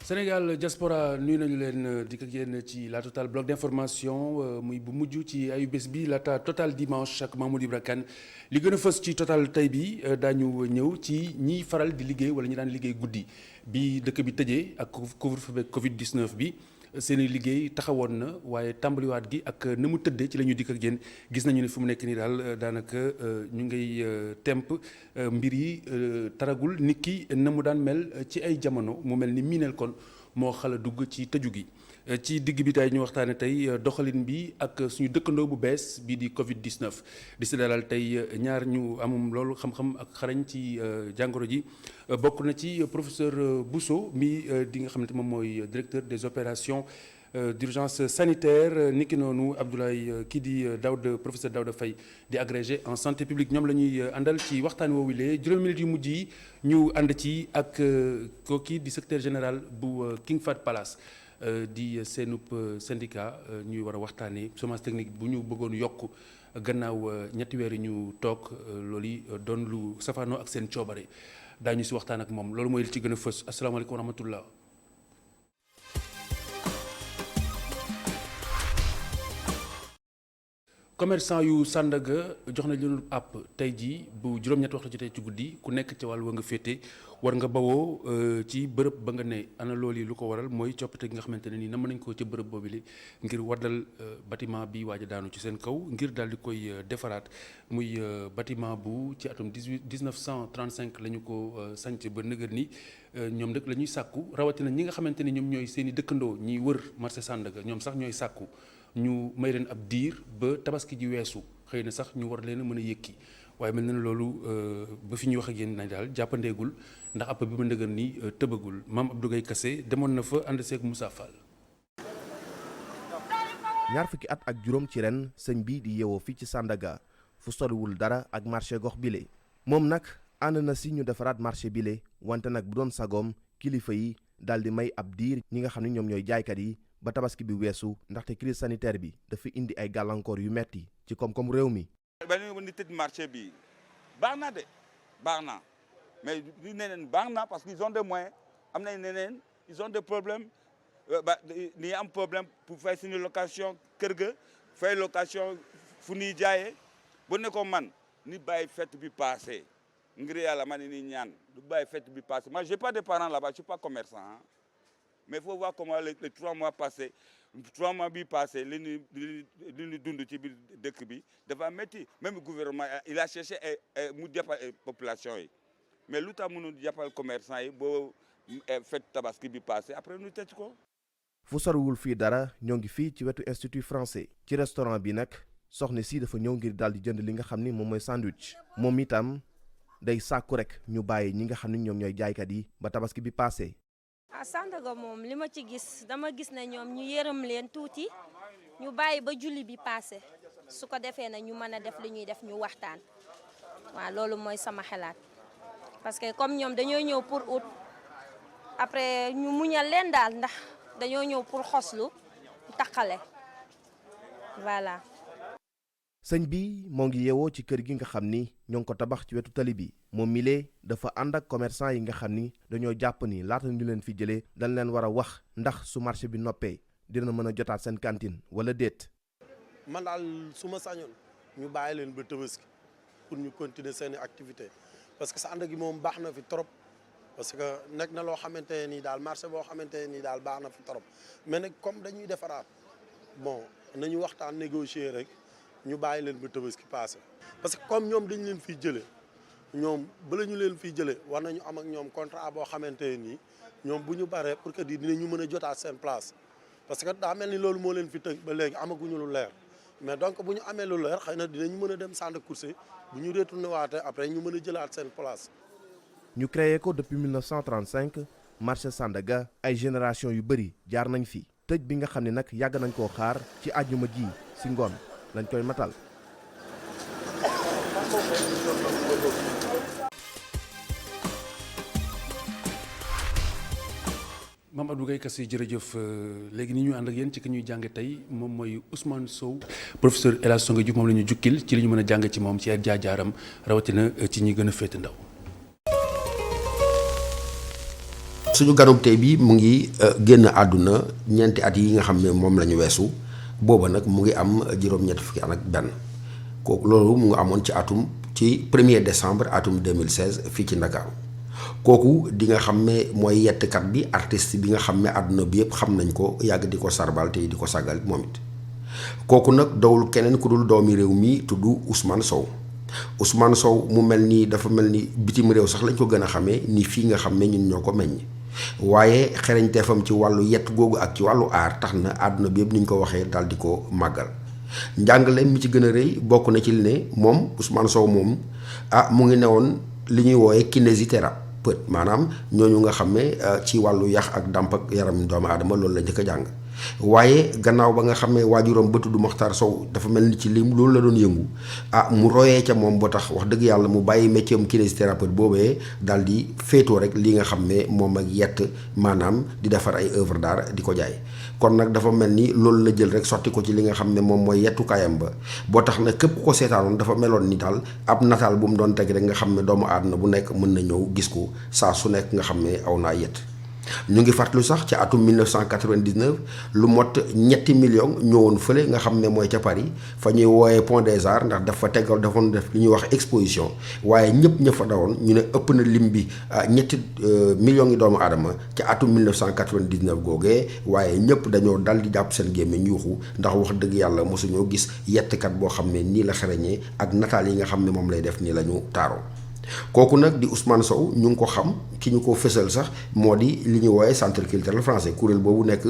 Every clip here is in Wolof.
Sénégal diaspora nuyu nañu leen di ko génn ci la Total bloc d'information muy bu mujj ci ayu bés bi laata Total dimanche ak Mamadou Ibra Kane li gën a fës ci Total tey bi daañu ñëw ci ñiy faral di liggéey wala ñi daan liggéey guddi bi dëkk bi tëjee ak couvre-feu beeg Covid 19 bi seeni liggéey taxawoon na waaye tàmbaliwaat gi ak na mu tëddee ci la ñuy dikk ak yéen gis nañu ne fu mu nekk nii daal daanaka ñu ngay temp mbir yi taragul nit ki na mu daan mel ci ay jamono mu mel ni miineel kon moo xala dugg ci tëju gi ci digg bi tey ñu waxtaane tey doxalin bi ak suñu dëkkandoo bu bees bii di Covid 19 di si dalal tey ñaar ñu amum loolu xam-xam ak xarañ ci jàngoro ji bokk na ci professeur Bousso mi di nga xamante moom mooy directeur des opérations d'urgence sanitaire niki noonu Abdoulaye kii di professeur Daouda Faye di agrégé en santé publique ñoom la ñuy àndal ci waxtaan woowulee juróomi minutes yu mujj yi ñu ànd ci ak kooki di secrétaire général bu King Fahd Palace di seenub syndicat ñuy war a waxtaanee chômage technique bu ñu bëggoon yokk gannaaw ñetti weer yi ñu toog loolu yi doon lu safaanoo ak seen coobare daañu si waxtaan ak moom loolu mooy li ci gën a fës asalaamaaleykum wa rahmatullah. commerçant yu Sandaga jox nañ leen àpp tey jii bu juróom-ñetti waxtu jotee ci guddi ku nekk ca wàll wa nga féete war nga bawoo ci bërëb ba nga ne ana loolu yi lu ko waral mooy coppite gi nga xamante ne nii nam nañ ko ca bërëb boobu li ngir waddal bâtiment bi waaj a daanu ci seen kaw ngir daal di koy defaraat muy bâtiment bu ci atum 1935 la ñu ko sanc ba nëgër ni ñoom nag la ñuy sàkku rawatina ñi nga xamante ne ñoom ñooy seen i dëkkandoo ñiy wër marché Sandaga ñoom sax ñooy sàkku ñu may leen ab diir ba tabaski ji weesu xëy na sax ñu war leen a mën a yëkki waaye mel na ne loolu ba fi ñuy wax ak yéen nañ daal jàppandeegul ndax app bi ma ndëgën ni tëbagul maam Abdou Gaye Kassé demoon na fa ànd seeg Moussa Fall. ñaar fukki at ak juróom ci ren sëñ bi di yeewoo fii ci Sandaga fu soriwul dara ak marché gox bile moom nag ànd na si ñu defaraat marché bile wante nag bu doon sagoom kilifa yi daal di may ab diir ñi nga xam ne ñoom ñooy jaaykat yi ba tabaski bi weesu ndaxte crise sanitaire bi dafa indi ay gàllankoor yu metti ci koom-koom réew mi. ba ñu ni tëj marché bi baax na de baax na mais ñu neneen baax na parce que ils ont des moyens am nañ neneen ils ont des problèmes ba ni am problème pour fay suñu location kër ga fay location fu ñuy jaayee bu ne ko man ni bàyyi fête bi passé ngir yàlla ma ne ni ñaan du bàyyi fête bi passé moi j'ai pas de parents là-bas je suis pas commerçant hein. Mais il faut voir comment les 3 mois passés 3 mois bi passé li ñu dund ci biir dëkk bi dafa métti même gouvernement il a cherché mu jàppal population yi mais lu tax mënul jàppal commerçant yi boo fête tabaski bi passé après ñu tëj ko. fu soriwul fii dara ñoo ngi fii ci wetu institut français ci restaurant bi nag soxna si dafa ñëw ngir daal di jënd li nga xam ni moom mooy sandwich moom itam day sàkku rek ñu bàyyi ñi nga xam ni ñoom ñooy jaaykat yi ba tabaski bi passé. Sandaga moom li ma ci gis dama gis ne ñoom ñu yërëm leen tuuti ñu bàyyi ba julli bi passé su ko defee na ñu mën a def li ñuy def ñu waxtaan waaw loolu mooy sama xalaat parce que comme ñoom dañoo ñëw pour ut après ñu muñal leen daal ndax dañoo ñëw pour xoslu taqale voilà. sëñ bi moo ngi yeewoo ci kër gi nga xam ni ñoo ngi ko tabax ci wetu tali bi moom milee dafa ànd ak commerçant yi nga xam ni dañoo jàpp ni laata ñu leen fi jëlee dañ leen war a wax ndax su marché bi noppee dina mën a jotaat seen cantine wala déet. man daal su ma sañoon ñu bàyyi leen ba tabaski pour ñu continuer seeni activité parce que Sandaga gi moom baax na fi trop parce que nekk na loo xamante ne nii daal marché boo xamante ne nii daal baax na fi trop mais nag comme dañuy defaraat bon nañu waxtaan négocier rek. ñu bàyyi leen ba tabaski passé parce que comme ñoom dañ leen fiy jëlee ñoom bala ñu leen fiy jëlee war nañu am ak ñoom contrat boo xamante ne nii ñoom bu ñu baree pour que di dinañu mën a jotaat seen place parce que daa mel ni loolu moo leen fi tënk ba léegi amaguñu lu leer mais donc bu ñu amee lu leer xëy na dinañ mën a dem centre de course bu ñu retourné waatee après ñu mën a jëlaat seen place. ñu créé ko depuis 1935 marché Sandaga ay génération yu bëri jaar nañ fi tëj bi nga xam ne nag yàgg nañ koo xaar ci àjjuma ji si ngoon lañ koy matal. Mame Abdou Gaye Kassé jërëjëf léegi ni ñu ànd ak yéen ci ki ñuy jàng tey moom mooy Ousmane Sow professeur El Hadj Songe Diouf moom la ñu jukkil ci li ñu mën a jàng ci moom ci ay jaar-jaaram rawatina ci ñi gën a féete ndaw. suñu ganub tey bi mu ngi génn àdduna ñeenti at yi nga xam ne moom la ñu weesu booba nag mu ngi am juróom-ñetti fukki at ak benn kooku loolu mu ngi amoon ci 1er décembre atum 2016 fii ci Ndakaaru kooku di nga xam ne mooy yettkat bi artiste bi nga xam ne àdduna bi yëpp xam nañ ko yàgg di ko sarbal te di ko sàggal moom it kooku nag dawul keneen ku dul doomi réew mi tudd Ousmane Sow Ousmane Sow mu mel ni dafa mel ni bitim réew sax lañ ko gën a xamee ni fii nga xam ne ñun ñoo ko meññ waaye xereñteefam ci wàllu yett googu ak ci wàllu aar tax na àdduna bi yëpp ni ñu ko waxee daal di ko màggal njàngale mi ci gën a rëy bokk na ci li ne moom Ousmane Sow moom mu ngi newoon li ñuy wooyee kinésithérapeute maanaam ñooñu nga xam ne ci wàllu yax ak dàmp ak yaram doomu aadama loolu la njëkk a jàng waaye gannaaw ba nga xam ne waajuram ba tudd Mokhtar Sow dafa mel ni ci lim loolu la doon yëngu mu royee ca moom ba tax wax dëgg yàlla mu bàyyi métier am kinésithérapeute boobee daal di féetoo rek li nga xam ne moom ak yett maanaam di defar ay œuvre d'art di ko jaay kon nag dafa mel ni loolu la jël rek sotti ko ci li nga xam ne moom mooy yettukaayam ba boo tax na képp ku ko seetaanoon dafa meloon ni daal ab nataal bu mu doon teg rek nga xam ne doomu aadama bu nekk mën na ñëw gis ko saa su nekk nga xam ne aw naa yett ñu ngi fàttali sax ci atum 1999 lu mot 3 millions ñëwoon fële nga xam ne mooy ca Paris fa ñuy wooyee Pont des Arts ndax dafa tegal dafoon def li ñuy wax exposition waaye ñëpp fa dawoon ñu ne ëpp na lim bi 3 millions yi doomu aadama ci atum 1999 googee waaye ñëpp dañoo dal di jàpp seen gémmiñ yuuxu ndax wax dëgg yàlla mosuñoo gis yettkat boo xam ne nii la xereñee ak nataal yi nga xam ne moom lay def nii la ñu taaroo kooku nag di Ousmane Sow ñu ngi ko xam ki ñu ko fësal sax moo di li ñu wooyee centre culturel français kuréel boobu nekk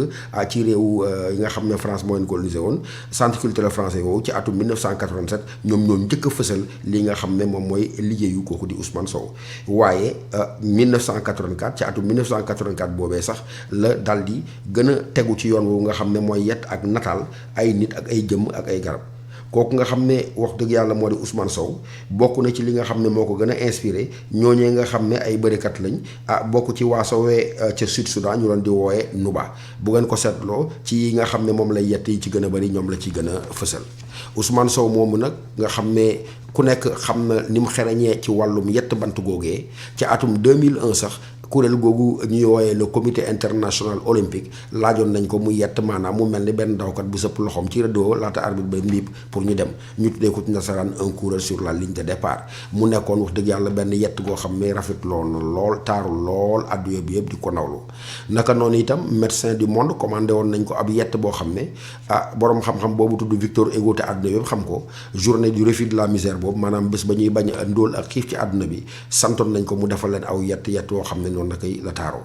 ci réew yi nga xam ne France moo leen colonisé woon centre culturel français boobu ci atum 1987 ñoom ñoo njëkk a fësal li nga xam ne moom mooy liggéeyu kooku di Ousmane Sow waaye 1984 ci atum 1984 boobee sax la dal di gën a tegu ci yoon woowu nga xam ne mooy yett ak nataal ay nit ak ay jëmm ak ay garab kooku nga xam ne wax dëgg yàlla moo di Ousmane Sow bokk na ci li nga xam ne moo ko gën a inspiré ñooñee nga xam ne ay bërikat lañ bokk ci waa Sowee ca Sud Soudan ñu doon di wooyee Nuba bu ngeen ko seetloo ci yi nga xam ne moom lay yett yi ci gën a bëri ñoom la ci gën a fësal Ousmane Sow moomu nag nga xam ne ku nekk xam na ni mu xereñee ci wàllum yett bant googee ci atum 2001 sax kuréel googu ñuy wooyee le comité international olympique laajoon nañ ko mu yett maanaam mu mel ni benn dawkat bu sëpp loxoom ci rëddoo laata arbitre ba mbiib pour ñu dem ñu tuddee ko ci nasaraan un coureur sur la ligne de départ mu nekkoon wax dëgg yàlla benn yett goo xam ne rafetloon na lool taaru lool adduna bi yëpp di ko nawlu naka noonu itam médecin du monde commandé woon nañ ko ab yett boo xam ne boroom xam-xam boobu tudd Victor Hugo te àdduna bi yëpp xam ko journée du refus de la misère boobu maanaam bés ba ñuy bañ a ndóol ak xiif ci àdduna bi santoon nañ ko mu defal leen aw yett woo xam ne noonu la koy la taaroo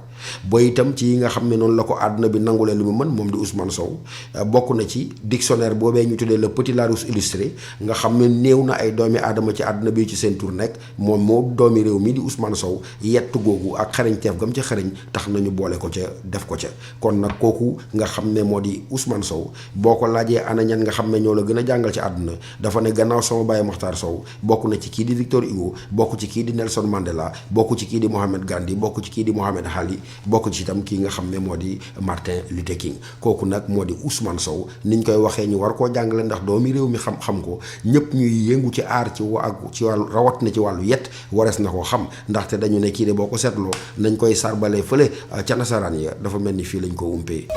booy itam ci yi nga xam ne noonu la ko àdduna bi nangulee lu mu mën moom di Ousmane Sow bokk na ci dictionnaire boobee ñu tuddee le Petit Larousse illustré nga xam ne néew na ay doomi aadama ci àdduna bi ci seen tur nekk moom moo doomi réew mi di Ousmane Sow yett googu ak xarañteef gam ca xarañ tax nañu boole ko ca def ko ca kon nag kooku nga xam ne moo di Ousmane Sow boo ko laajee ana ñan nga xam ne ñoo la gën a jàngal ci àdduna dafa ne gannaaw sama baay Mokhtar Sow bokk na ci kii di Victor Hugo bokk ci kii di Nelson Mandela bokk ci kii di Mohamed Gandhi bokk ci kii di Mohamed Ali bokk ci itam kii nga xam ne moo di Martin Luther King kooku nag moo di Ousmane Sow niñ koy waxee ñu war koo jàngale ndax doomi réew mi xam ko ñëpp ñuy yëngu ci aar ci wàllu rawat na ci wàllu yett warees na ko xam ndaxte dañu ne kii de boo ko seetloo nañ koy sarbalee fële ca nasaraan ya dafa mel ni fii lañ ko umpee.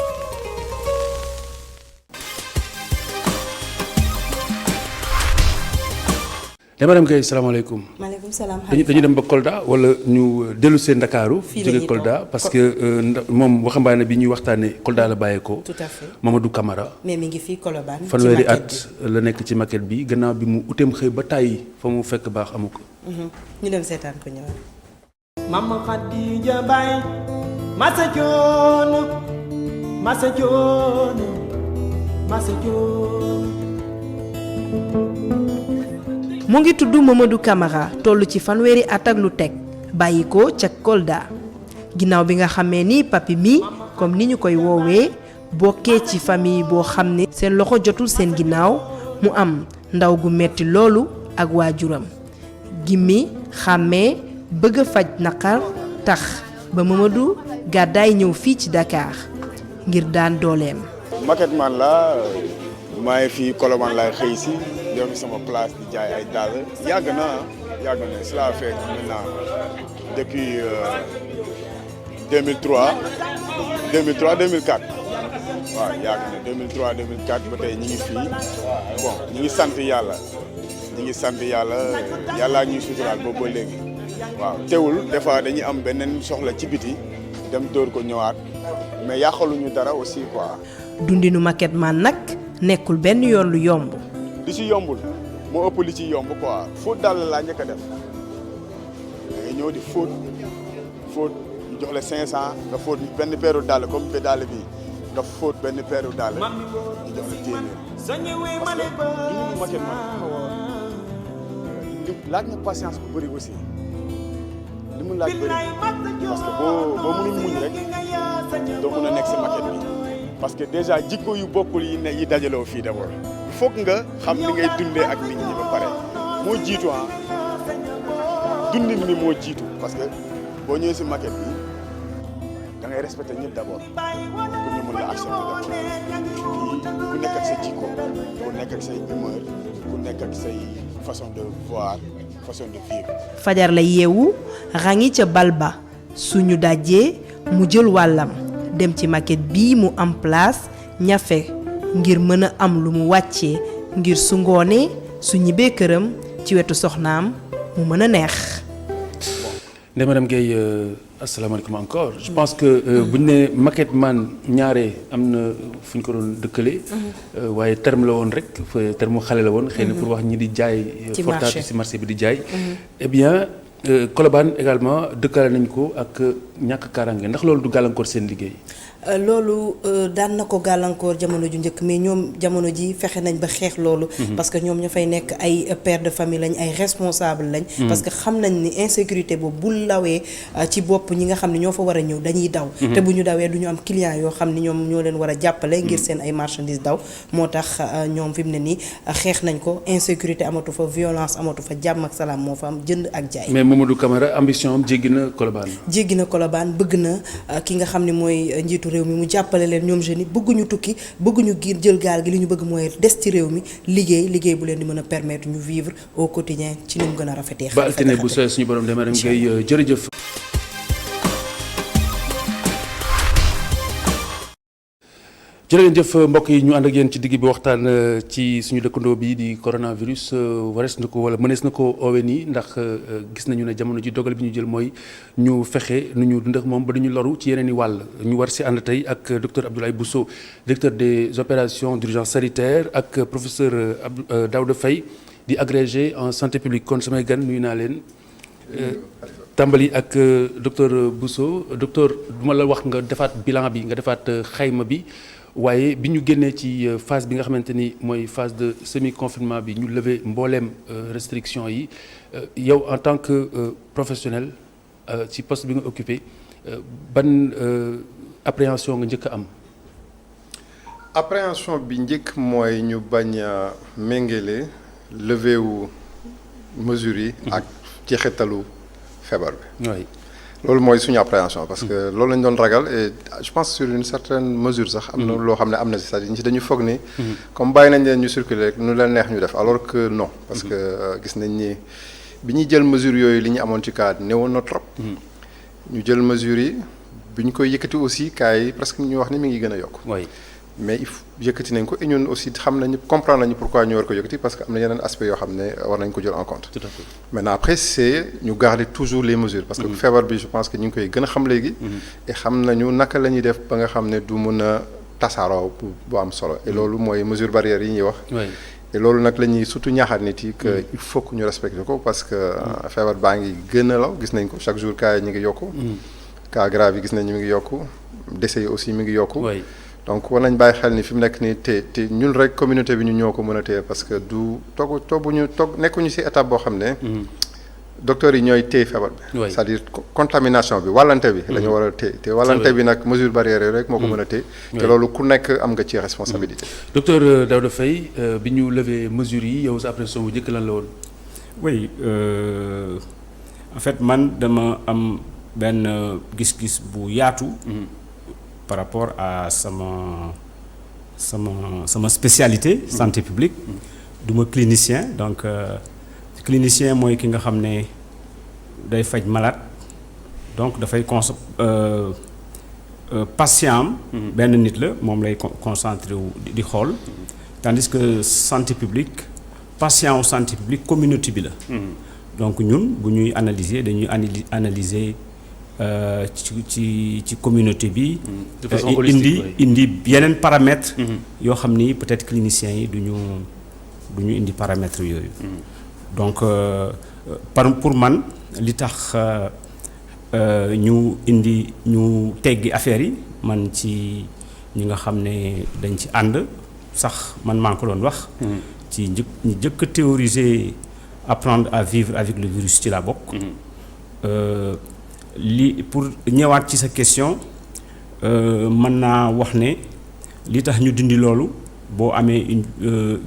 dama dem kay salaamaaleykum. maaleykum salaam. dañu dem ba Kolda wala ñu dellu seen Ndakaaru. jóge Kolda parce que moom waxambaane bi ñuy waxtaanee Kolda la bàyyeekoo. tout à fait Mamadou Camara. mais mi ngi fii Colobane. fanweeri at la nekk ci maquette bi gannaaw bi mu uteem xëy ba tàyyi fa mu fekk baax amu ko. ñu dem seetaan ko ñëwaat. Mama Khadija Baye Massa Dione Massa Dione Massa Dione. mu ngi tudd Mamadou Camara toll ci fanweeri at ak lu teg bàyyi ko ca Kolda ginnaaw bi nga xamee ni papi mi comme ni ñu koy woowee bokkee ci famille boo xam ne seen loxo jotul seen ginnaaw mu am ndaw gu metti loolu ak waajuram gimmi xàmmee bëgg a faj naqar tax ba Mamadou gàddaay ñëw fii ci Dakar ngir daan dooleem. maquette man la maa ngi fii Colobane laay xëy si yor fi sama place di jaay ay dàll yàgg na cela fait maintenant depuis 2003 2004 waaw yàgg na 2003 2004 ba tey ñi ngi fii bon ñi ngi sant yàlla yàlla ñuy suturaal boobu ba léegi waaw teewul des fois dañuy am beneen soxla ci biti dem dóor ko ñëwaat mais yàqaluñu dara aussi quoi. dundinu Maguette Man nag nekkul benn yoon lu yomb. li ci yombul moo ëpp li ci yomb quoi fóot daal laa njëkk a def da ngay ñëw di fóot ñu jox la 500 nga fóot benn peeru dàll comme que dàll bi nga fóot benn peeru dàll ñu jox la téeméer parce que dundinu Maguette Man laaj na patience bu bëri aussi li mu laaj bëri parce que boo mënul muñ rek doo mën a nekk si Maguette bi parce que déjà jikko yu bokkul yi dajaloo fii d'abord il faut que nga xam ni ngay dundee ak nit ñi ba pare moo jiitu dundin mi moo jiitu parce que boo ñëwee si Maguette bi da ngay respecter ñëpp d'abord pour ñu mën la accepter d'abord ku nekk ak sa jikko ku nekk ak say humeur ku nekk ak say façon de voir façon de vivre. fajar la yeewu rangi ca bal ba suñu dajee mu jël wàllam dem ci Maguette bii mu am place ñafe ngir mën a am lu mu wàccee ngir su ngoonee su ñibbee këram ci wetu soxnaam mu mën a neex. Ndeye Madame Guèye asalaamaaleykum encore je pense que bu ñu nee Maguette Man ñaare am na fu ñu ko doon dëkkale. waaye terme la woon rek terme xale la woon. xëy na pour wax ñi di jaay. ci fortaatu ci marché bi di jaay. eh bien Colobane également dëkkale nañ ko ak ñàkk kaaraange ndax loolu du gàllankoor seen liggéey. loolu daan na ko gàllankoor jamono ju njëkk mais ñoom jamono ji fexe nañ ba xeex loolu. parce que ñoom ña fay nekk ay père de famille lañ ay responsable lañ. parce que xam nañ ni insécurité boobu bu lawee ci bopp ñi nga xam ne ñoo fa war a ñëw dañuy daw. te bu ñu dawee du ñu am client yoo xam ne ñoom ñoo leen war a jàppale. ngir seen ay marchandises daw moo tax ñoom fi mu ne nii xeex nañ ko insécurité amatu fa violence amatu fa jàmm ak salaam moo fa am jënd ak jaay. mais Mamadou Camara ambition am jéggi na Colobane. jéggi na Colobane bëgg na ki nga xam ne mooy njiitu réew mi mu jàppale leen ñoom jeunes yi bëgguñu tukki bëgguñu giir jël gaal gi li ñu bëgg mooy des ci réew mi liggéey bu leen di mën a permettre ñu vivre au quotidien ci ni mu gën a rafetee. ba altine bu sooy suñu borom demee rek ngay jërëjëf. jërë ngeen jëf mbokk yi ñu ànd ak yéen ci digg bi waxtaan ci suñu dëkkandoo bi di coronavirus warees na ko wala mënees na ko oowe nii ndax gis nañu ne jamono ji dogal bi ñu jël mooy ñu fexe nu ñu dund ak moom ba duñu loru ci yeneen i wàll ñu war si ànd tey ak docteur Abdoulaye Bousso directeur des opérations d'urgence sanitaire ak professeur Daouda Faye di agrégé en santé publique kon samay gan nuyu naa leen tàmbali ak docteur Bousso docteur du ma la wax nga defaat bilan bi nga defaat xayma bi waaye bi ñu génnee ci phase bi nga xamante ni mooy phase de semi confinement bi ñu lever mbooleem restriction yi yow en tant que professionnel ci poste bi nga occupé ban appréhension nga njëkk a am. appréhension bi njëkk mooy ñu bañ a méngale lever wu mesures yi. ak jeexitalu feebar bi. oui. loolu mooy suñu appréhension parce que loolu lañ doon ragal et je pense sur une certaine mesure sax am na loo xam ne am na si c'est-à-dire dañu foog ni comme bàyyi nañ leen ñu circuler rek nu leen neex ñu def alors que non parce que gis nañ ni bi ñuy jël mesure yooyu li ñu amoon ci cas néewoon na trop ñu jël mesures yi bi ñu koy yëkkati aussi cas yi presque ñu wax ni mi ngi gën a yokk mais il faut yëkkati nañ ko et ñun aussi xam nañu comprendre nañu pourquoi ñu war ko yëkkati parce que am na yeneen aspects yoo xam ne war nañ ko jël en compte. Tout à fait. Maintenant après c'est ñu garder toujours les mesures. parce que feebar bi je pense que ñu ngi koy gën a xam léegi. et xam nañu naka la ñuy def ba nga xam ne du mun a tasaaroo bu am solo. et loolu mooy mesure barrière yi ñuy wax. et loolu nag la ñuy surtout ñaaxaat nit yi que il faut que ñu respecter ko parce que feebar baa ngi gën a law gis nañ ko chaque jour cas yi ñu ngi yokku. cas grave yi gis nañ ñu ngi yokku décès yi aussi mi ngi yokku. donc war nañ bàyyi xel ni fi mu nekk nii te ñun rek communauté bi ñu ñoo ko mën a téye parce que du nekkuñu ci étape boo xam ne. docteurs yi ñooy téye feebar bi. c'est-à-dire contamination bi wàllante bi. la ñu war a téye te wàllante bi nag mesure barrière rek moo ko mën a téye. te loolu ku nekk am nga ci responsabilité. docteur Daouda Faye bi ñu lever mesures yi yow sa appréciation bu njëkk lan la woon. oui en fait man dama am benn gis-gis bu yaatu. par rapport à sama spécialité santé publique du ma clinicien donc clinicien mooy ki nga xam ne day faj malade donc dafay patient benn nit la moom lay concentré wu di xool tandis que santé publique patient wu santé publique communauté bi la donc ñun bu ñuy analyser dañuy analyser ci communauté bi de façon holistique indi yeneen paramètres yoo xam ni peut-être cliniciens yi du ñu indi paramètres yooyu donc pour man li tax ñu teggi affaire yi man ci ñi nga xam ne dañ ci ànd sax man maa ngi ko doon wax ci ñi jëkk a théoriser apprendre à vivre avec le virus ci la bokk li pour ñëwaat ci sa question mën naa wax ne li tax ñu dindi loolu boo amee une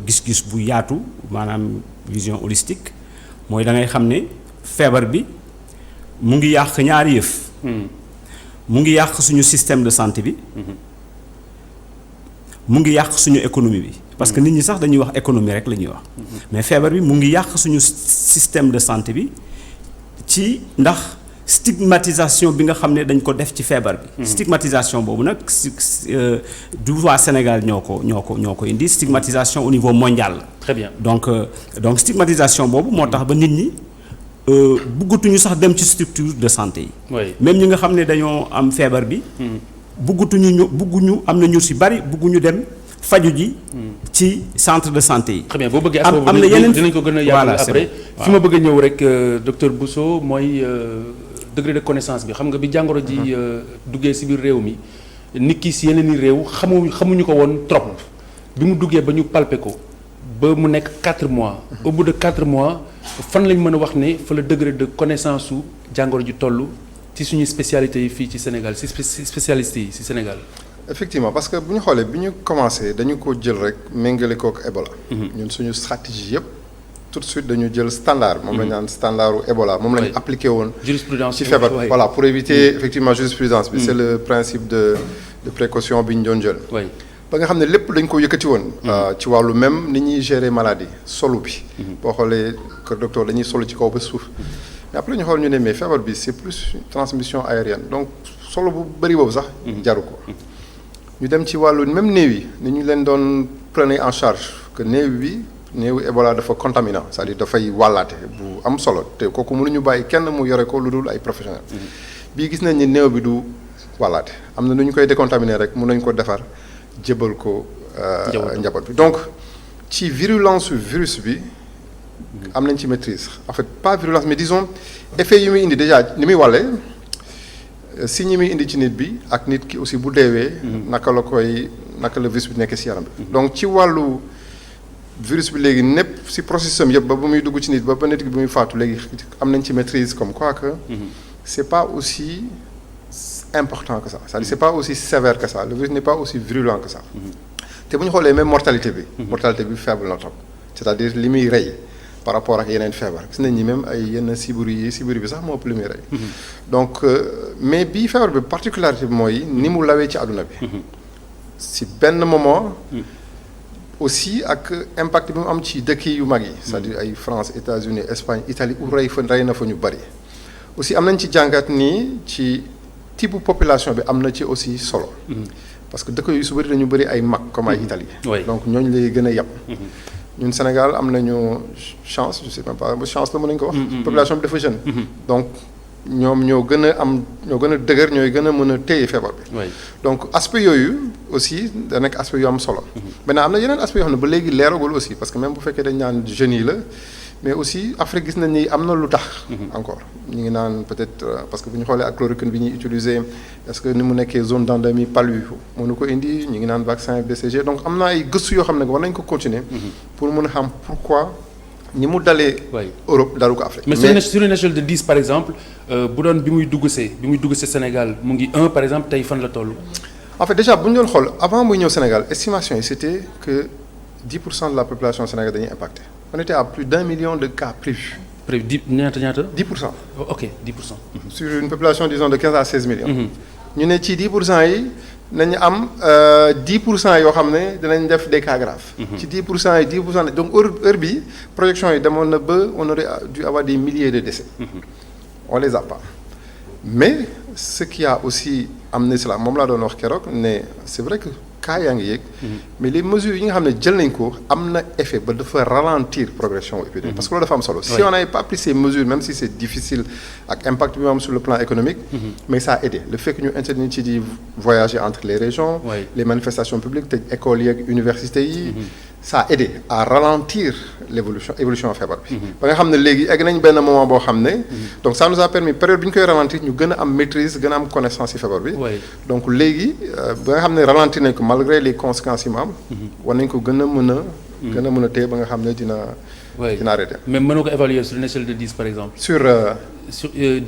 gis-gis bu yaatu maanaam vision holistique mooy da ngay xam ne feebar bi mu ngi yàq ñaari yëf mu ngi yàq suñu système de santé bi mu ngi yàq suñu économie bi parce que nit ñi sax dañuy wax économie rek la ñuy wax mais feebar bi mu ngi yàq suñu système de santé bi ci ndax stigmatisation bi nga xam ne dañ ko def ci feebar bi stigmatisation boobu nag du waa Sénégal ñoo ko indi stigmatisation au niveau mondial. Très bien. donc stigmatisation boobu moo tax ba nit ñi bëggatuñu sax dem ci structure de santé yi même ñi nga xam ne dañoo am feebar bi bëgguñu am na ñu si bari bëgguñu dem faju ji ci centre de santé yi. Très bien boo bëggee am na yeneen dinañ ko gën a yaatal après fi ma bëgg a ñëw rek docteur Bousso mooy degré de connaissance bi xam nga bi jàngoro ji duggee si biir réew mi nit ki si yeneen i réew xamuñu ko woon trop bi mu duggee ba ñu palpé ko ba mu nekk 4 mois au bout de 4 mois fan lañ mën a wax ne fa la degré de connaissance su jàngoro ji toll ci suñu spécialité yi fii ci Sénégal si spécialistes yi si Sénégal. Effectivement parce que bu ñu xoolee bi ñu commencé dañu ko jël rek méngale kook Ebola. ñun suñu stratégie yëpp tout de suite dañu jël standard. moom la ñu naan standardu Ebola moom la ñu appliqué woon. jurisprudence ci feebar voilà pour éviter effectivement jurisprudence bi. c'est le principe de précaution bi ñu doon jël. ba nga xam ne lépp dañ ko yëkkati woon. ci wàllu même ni ñuy gérer maladie solu bi. boo xoolee kër docteur dañuy solu ci kaw ba suuf. mais après ñu xool ñu ne mais feebar bi c'est plus transmission aérienne donc solo bu bëri boobu sax. jaru ko. ñu dem ci wàllu même néew yi ni ñu leen doon prendre en charge que néewu Ebola dafa contaminant c'est-à-dire dafay wàllaate bu am solo te kooku mënuñu bàyyi kenn mu yore ko lu dul ay professionnels. bii gis nañ ni néew bi du wàllaate am na nu ñu koy décontaminer rek mën nañ ko defar jébal ko njaboot bi donc ci virulence virus bi am nañ ci maîtrise en fait pas virulence mais disons effet yi muy indi déjà ni muy wàllee si ñi muy indi ci nit bi ak nit ki aussi bu deewee naka la virus bi nekk si yaram bi donc ci wàllu virus bi léegi népp si processus am yëpp ba muy dugg ci nit ba nit ki bi muy faatu léegi am nañ ci maîtrise comme quoi que c'est pas aussi important que ça c'est-à-dire c'est pas aussi sévère que ça le virus n'est pas aussi virulent que ça te bu ñu xoolee même mortalité bi faible na trop c'est-à-dire li muy rey par rapport ak yeneen feebar gis nañ ni même ay yenn sibiru bi sax moo ëpp li muy rey donc mais bii feebar bi particularité bi mooy ni mu lawee ci àdduna bi si benn moment aussi ak impact bi mu am ci dëkk yu mag yi c'est-à-dire ay France États-Unis Espagne Italie où rey na fa ñu bari aussi am nañ ci jàngat nii ci type population bi am na ci aussi solo parce que dëkk yu su bari dañu bari ay mag comme ay Italie donc ñooñu lay gën a yàpp ñun Sénégal am nañu chance je sais même pas chance la mën nañu ko wax population bi dafa jeune donc ñoom ñoo gën a dëgër ñooy gën a mën a téye feebar bi donc aspect yooyu aussi da nekk aspect yu am solo maintenant am na yeneen aspect yoo xam ne ba léegi leeragul aussi parce que même bu fekkee dañ naan jeunes yi la mais aussi Afrique gis nañ ni am na lu tax encore ñu ngi naan peut-être parce que bu ñu xoolee ak chloroquine bi ñuy utiliser est-ce que ni mu nekkee zone d'endémie palu mënu ko indi ñu ngi naan vaccin BCG donc am na ay gëstu yoo xam ne war nañ ko continuer pour mën a xam pourquoi ni mu dalee Europe dalu ko Afrique mais sur une échelle de 10 par exemple bu doon bi muy dugg see Sénégal mu ngi 1 par exemple tey fan la toll en fait déjà bu ñu doon xool avant muy ñëw Sénégal estimation yi c'était que 10% de la population sénégalaise dañuy impacté on était à plus d'1 million de cas prévus. ñaata 10%. ok 10%. sur une population disons de 15 à 16 millions. ñu ne ci 10% yi nañu am 10% yoo xam ne dinañ def des cas graves. ci 10% yi 10% donc heure bi projection yi demoon na ba on aurait dû avoir des milliers de décès. on les a pas mais ce qui a aussi amené cela moom laa doon wax keroog ne c'est vrai que cas yaa ngi yéeg mais les mesures yi nga xam ne jël nañ ko am na effet ba dafa ralentir progression épidémie parce que loolu dafa am solo si on n'avait pas pris ces mesures même si c'est difficile ak impact bi mu am sur le plan économique mais ça a aidé le fait que ñu interdit ci di voyager entre les régions les manifestations publiques tëj écoles yi ak universités yi ça a aidé à ralentir évolution feebar bi ba nga xam ne léegi egg nañ benn moment boo xam ne donc ça nous a permis période bi ñu koy ralentir ñu gën a am maîtrise gën a am connaissance ci feebar bi donc léegi ba nga xam ne ralentir nañ ko malgré les conséquences yi mu am war nañ ko gën a mën a téye ba nga xam ne dina arrêté mais mënoo ko évaluer sur une échelle de 10 par exemple sur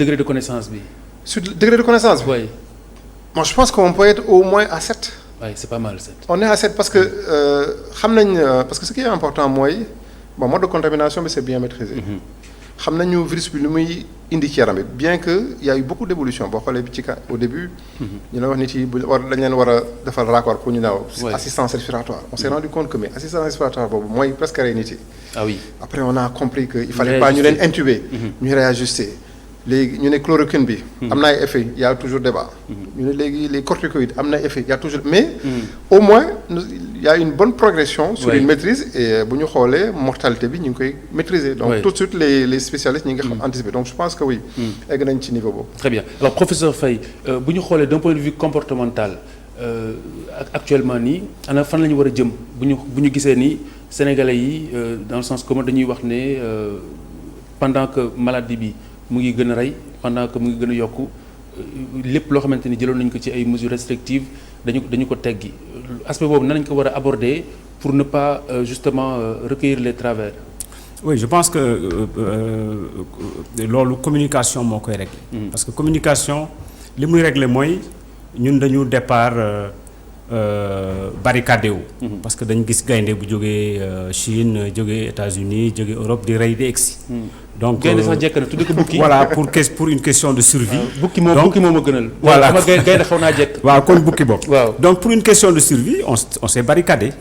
degré de connaissance bi sur degré de connaissance bi moi je pense qu'on peut être au moins à 7 oui c'est pas mal 7 on est à 7 parce que xam nañ parce que ce qui est important mooy bon mode de contamination bi c'est bien maîtrisé xam nañu virus bi lu muy indi ci yaram bi bien que y a eu beaucoup d'évolution boo xoolee bi ci au début ñu la wax nit yi bu dañ leen war a defal raccord pour ñu naaw assistance respiratoire on s'est rendu compte que mais assistance respiratoire boobu mooy presque rey nit yi après on a compris que il fallait pas ñu leen intuber ñu réajuster léegi ñu ne chloroquine bi am na ay effet y a toujours débat ñu ne léegi les corticoïdes am na effet y a toujours mais au moins il y a une bonne progression sur une maîtrise et bu ñu xoolee mortalité bi ñu ngi koy maîtriser donc tout de suite les spécialistes ñi nga xam anticiper donc je pense que oui egg nañ ci niveau boobu. Très bien alors professeur Faye bu ñu xoolee d'un point de vue comportemental actuellement nii ana fan la ñu war a jëm bu ñu gisee ni sénégalais yi dans le sens commun dañuy wax ne pendant que maladie bi mu ngi gën a rey pendant que mu ngi gën a yokku lépp loo xamante ni jëloon nañ ko ci ay mesures restrictives dañu ko teggi aspect boobu nan lañ ko war a aborder pour ne pas justement recueillir les travers. Oui je pense que loolu communication moo koy régler. Parce que communication li muy régler mooy ñun dañu départ barricadé wu. Parce que dañu gis gaynde bu jógee Chine jógee États-Unis jógee Europe di rey di egsi. Donc gaynde sax jekk na tudde ko bukki. Voilà pour une question de survie. bukki moom a gënal. Voilà gaynde xaw naa jekk. waaw kon bukki boobu. waaw donc pour une question de survie on s'est barricadé.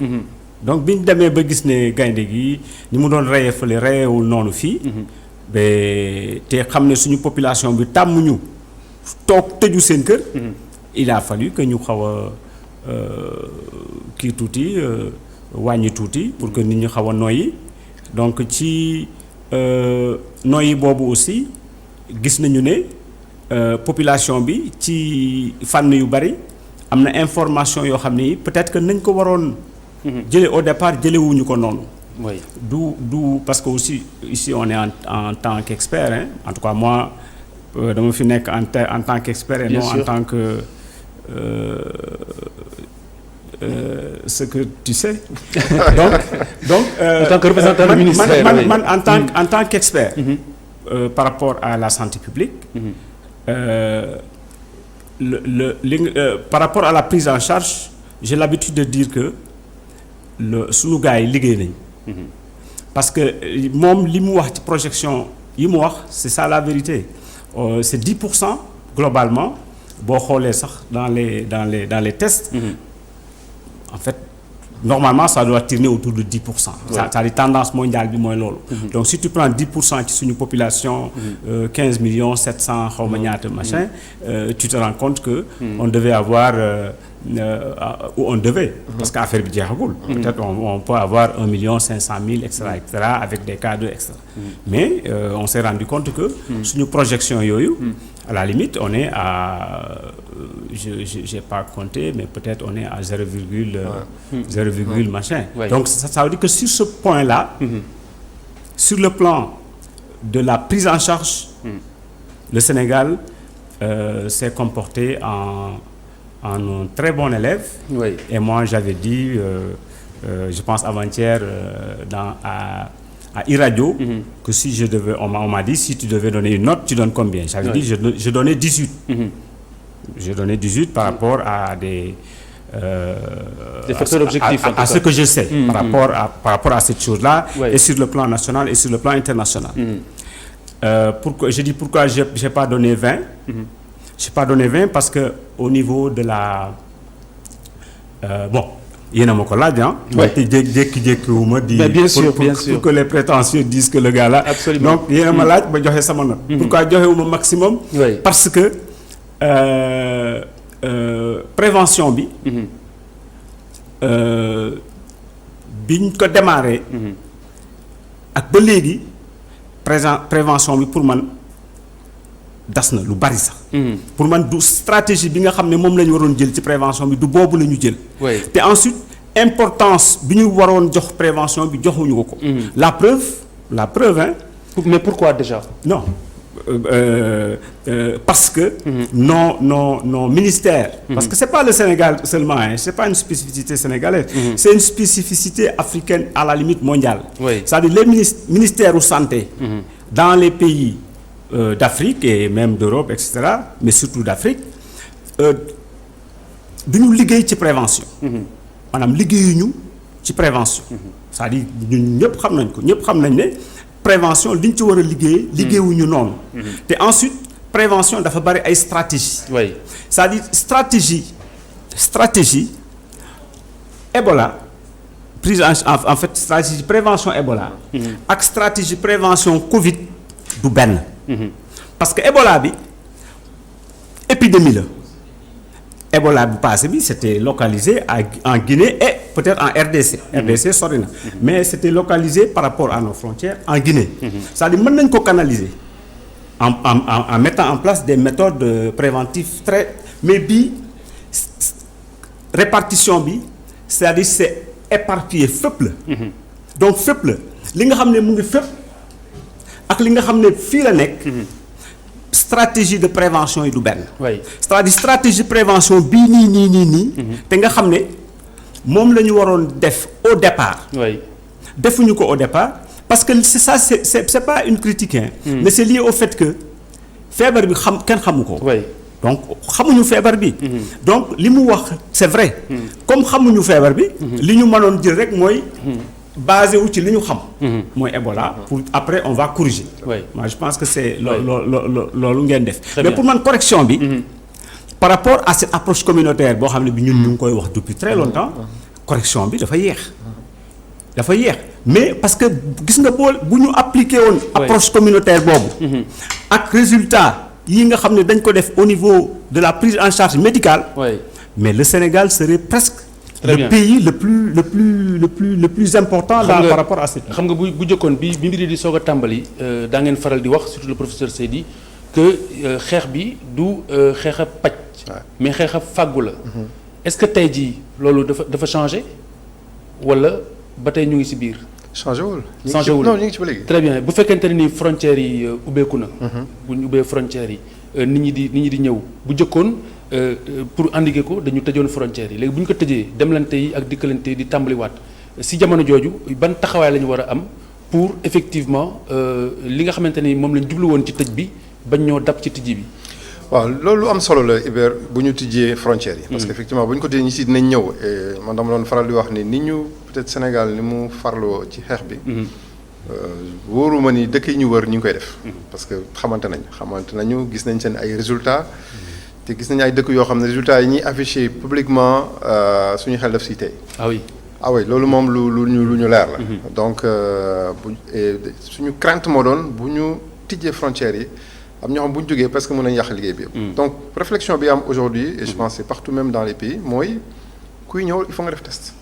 donc bi ñu demee ba gis ne gaynde gi ni mu doon reyee fële reyewul noonu fii. ba te xam ne suñu population bi tàmmuñu toog tëju seen kër. il a fallu que ñu xaw a kii tuuti wàññi tuuti pour que nit ñi xaw a noyyi donc ci noyyi boobu aussi gis nañu ne population bi ci fànn yu bari am na information yoo xam ne peut-être que nañ ko waroon jële au départ jëlewuñu ko noonu. du parce que aussi ici on est en tant qu'expert hein. En tout cas moi dama fi nekk en tant qu'expert et non en tant que ce que tu sais. donc en tant que représentant du ministère man en tant qu'expert par rapport à la santé publique par rapport à la prise en charge j'ai l'habitude de dire que sunu gars yi liggéey nañ parce que moom li mu wax ci projection yi mu wax c'est ça la vérité c'est 10% globalement boo xoolee sax dans les tests en fait normalement ça doit tourner autour de 10%. C'est-à-dire tendance mondiale bi mooy loolu. Donc si tu prends 10% ci suñu population 15 millions 700 xaw ma ñaata machin tu te rends compte que on devait avoir ou on devait parce que affaire bi jeexagul. Peut-être on peut avoir 1 million 500 000 etc avec des cas de etc. Mais on s'est rendu compte que suñu projection yooyu à la limite on est à j'ai pas compté mais peut-être on est à 0,0 machin. Donc ça veut dire que sur ce point-là sur le plan de la prise en charge le Sénégal s'est comporté en un très bon élève. Et moi j'avais dit je pense avant-hier à iRadio que si je devais on m'a dit si tu devais donner une note tu donnes combien? J'avais dit je donnais 18. Je donnais 18 par rapport à des facteurs objectifs à ce que je sais par rapport à cette chose-là et sur le plan national et sur le plan international. Pourquoi j'ai pas donné 20? J'ai pas donné 20 parce que au niveau de la bon yéen a ma ko laaj te jékki-jékki wu ma di pour que les prétentieux disent que le gars là donc yéen a ma laaj ba joxe sama note pourquoi joxe wu ma maximum parce que prévention bi. biñ ko démarré. ak ba léegi prévention bi pour man das na lu bari sax. pour man du stratégie bi nga xam ne moom la ñu waroon jël ci prévention bi du boobu la ñu jël. te ensuite importance bi ñu waroon jox prévention bi joxuñu ko ko. la preuve hein. mais pourquoi déjà. non. Parce que nos ministères, parce que c'est pas le Sénégal seulement, hein, c'est pas une spécificité sénégalaise, c'est une spécificité africaine à la limite mondiale. C'est-à-dire les ministères de santé dans les pays d'Afrique et même d'Europe, etc., mais surtout d'Afrique, duñu liggéey ci prévention. maanaam liggéeyuñu ci prévention. c'est-à-dire ñun ñëpp xam nañ ne prévention li ñu ci war a liggéeyuñu noonu. te ensuite prévention dafa bari ay stratégie. c'est-à-dire stratégie Ebola prise en fait stratégie prévention Ebola. ak stratégie prévention Covid du benn. parce que Ebola bi épidémie la. Ebola bi passé bi c'était localisé en Guinée et peut-être en RDC. RDC sori na mais c'était localisé par rapport à nos frontières en Guinée. c'est-à-dire mën nañ ko canaliser en mettant en place des méthodes préventives mais bii répartition bi c'est-à-dire c'est éparpillé fépp la. donc fépp la li nga xam ne mu ngi fépp ak li nga xam ne fii la nekk. stratégie de prévention yi du benn. c'est-à-dire stratégie de prévention bii nii. te nga xam ne moom la ñu waroon def au départ. defuñu ko au départ parce que c'est ça c'est pas une critique hein. mais c'est lié au fait que feebar bi kenn xamu ko. donc xamuñu feebar bi. donc li mu wax c'est vrai. comme xamuñu feebar bi. li ñu mënoon jël rek mooy. basé wu ci li ñu xam. mooy Ebola pour après on va corriger. moi je pense que c'est loolu ngeen def. mais pour man correction bi. par rapport à cette approche communautaire boo xam ne bi ñun ñu ngi koy wax depuis très longtemps. correction bi dafa yéex. mais parce que gis nga bu ñu appliqué woon. approche communautaire boobu. ak résultat yi nga xam ne dañ ko def au niveau de la prise en charge médicale. mais le Sénégal serait presque. le pays le plus important par rapport à cette. xam nga bu jëkkoon bi mbir di soog a tàmbali daa ngeen faral di wax surtout le professeur Seydi que xeex bi du xeex a paj. mais xeex a fàggu la. est-ce que tey jii loolu dafa changé wala ba tey ñu ngi ci biir. changé wul non ñu ngi ci ba léegi. très bien bu fekkente ne ni frontières yi ubbeeku na. bu ñu ubbee frontières yi nit ñi di ñëw bu jëkkoon. pour endiguer ko dañu tëjoon frontières yi léegi bu ñu ko tëjee demlante yi ak dikkalante yi di tàmbaliwaat si jamono jooju ban taxawaay la ñu war a am pour effectivement li nga xamante ni moom lañ jublu woon ci tëj bi bañ ñoo dab ci tijji bi. waaw loolu am solo la Iber bu ñu tijjee frontières yi. parce que effectivement bu ñu ko tijjee ñi si dinañ ñëw et man dama doon faral di wax ni ñu peut-être Sénégal ni mu farloo ci xeex bi. wóoruma ni dëkk yi ñu wër ñu ngi koy def. parce que xamante nañu gis nañ seen ay résultats. te gis nañu ay dëkk yoo xam ne résultats yi ñuy affiché publiquement suñu xel daf si tey. ah oui loolu moom lu ñu leer la. donc suñu crainte moo doon bu ñu tijjee frontières yi am ñoo xam bu ñu jógee parce que mën nañu yàq liggéey bi yëpp. donc réflexion bi am aujourd'hui et je pense c'est partout même dans les pays mooy kuy ñëw il faut nga def test.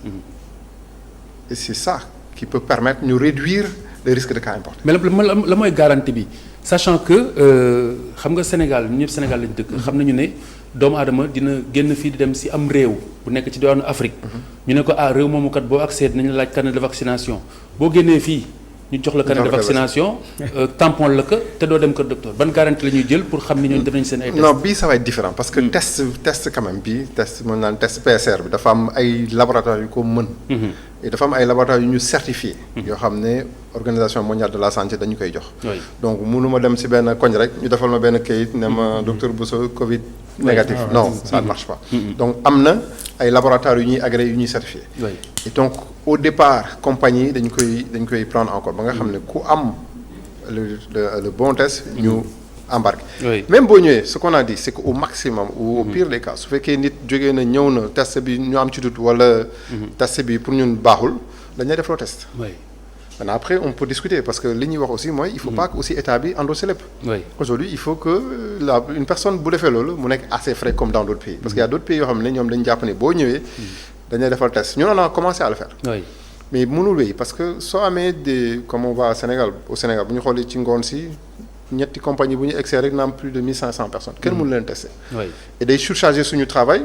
et c'est ça qui peut permettre ñu réduire les risques de cas importés. mais la mooy garantie bi. sachant que xam nga Sénégal ñun ñëpp Sénégal lañu dëkk xam nañu ne doomu aadama dina génn fii di dem si am réew bu nekk ci diwaanu Afrique ñu ne ko réew moomu kat boo accès nañu laaj carnet de vaccination boo génnee fii ñu jox la carnet de vaccination tampon la ko te doo dem kër docteur ban garantie la ñuy jël pour xam ni ñooñu def nañ seen ay test. non bii ça va être différent parce que test quand même bii test mën naan test PCR bi dafa am ay laboratoire yu ko mën. et dafa am ay laboratoire yu ñu certifié. yoo xam ne organisation mondiale de la santé dañu koy jox. donc mënuma dem si benn koñ rek ñu defal ma benn kayit ne ma docteur Bousso Covid négatif. non ça ne marche pas. donc am na ay laboratoire yu ñuy agréé yu ñuy certifié. et donc au départ compagnie dañ koy prendre en compte ba nga xam ne ku am le bon test ñu embarqué. même boo ñëwee ce qu'on a dit c'est que au maximum ou au pire des cas su fekkee nit jógee na ñëw na test bi ñu am ci doute wala test bi pour ñun baaxul dañ lay defloo test. Maintenant, après, on peut discuter parce que li ñuy wax aussi mooy il faut pas que aussi état bi endosser lépp. Aujourd'hui, il faut que une personne bu defee loolu mu nekk assez frais comme dans d'autres pays. Parce qu'il y a d'autres pays yoo xam ne ñoom dañu jàpp ne boo ñëwee. dañuy defal test ñun on a commencé à le faire. Mais mënul wéy parce que soo amee des comme on va au Sénégal bu ñu xoolee ci ngoon si ñetti compagnie bu ñu excès rek na am plus de 1500 personnes. kenn mënu leen tester. Et day surcharger suñu travail.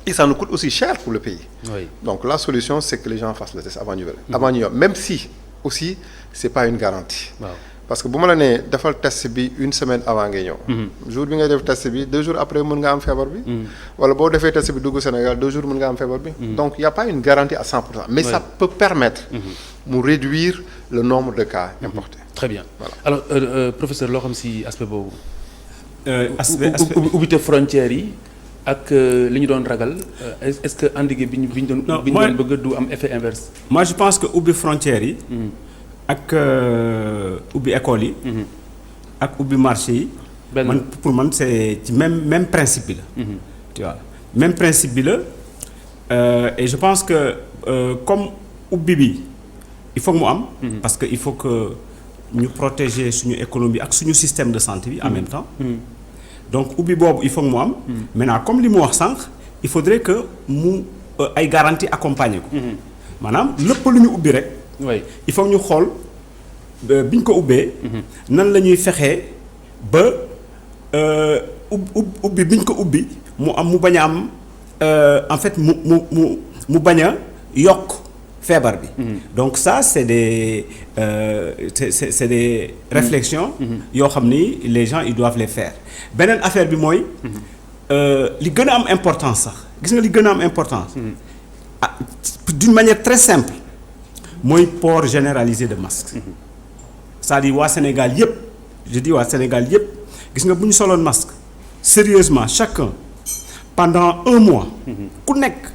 Et ça nous coûte aussi cher pour le pays. Donc la solution c'est que les gens fassent le test avant ñu même si aussi c'est pas une garantie. Parce que bu ma la nee defal test bi une semaine avant ngay ñëw. jour bi ngay def test bi 2 jours après mën nga am feebar bi. wala boo defee test bi dugg Sénégal 2 jours mën nga am feebar bi. Donc il y a pas une garantie à 100%. Mais ça peut permettre. mu réduire le nombre de cas importés. Très bien. Voilà. Alors professeur loo xam si aspect boobu. ubbite frontières yi ak li ñu doon ragal est-ce que andigé bi ñu doon bëgg du am effet inverse. Moi je pense que ubbi frontières yi. ak ubbi école yi. ak ubbi marché yi. man pour man c'est ci même principe bi la. tu vois même principe bi la et je pense que comme ubbi bi il faut que mu am. parce que il faut que ñu protéger suñu économie ak suñu système de santé bi en même temps. Donc ubbi boobu il faut que mu am. Maintenant comme li mu wax sànq il faudrait que mu ay garanties accompagner ko. maanaam lépp lu ñu ubbi rek. il faut que ñu xool bi ñu ko ubbee. nan la ñuy fexee ba ubbi bi ñu ko ubbi mu am mu bañ a am en fait mu bañ a yokk feebar bi. Donc ça c'est des c'est des réflexions. yoo xam ni les gens ils doivent les faire beneen affaire bi mooy. li gën a am importance sax gis nga li gën a am importance. d'une manière très simple. mooy port généralisé de masques. c'est-à-dire waa Sénégal yëpp je dis waa Sénégal yëpp gis nga bu ñu soloon masque sérieusement chacun pendant 1 mois. ku nekk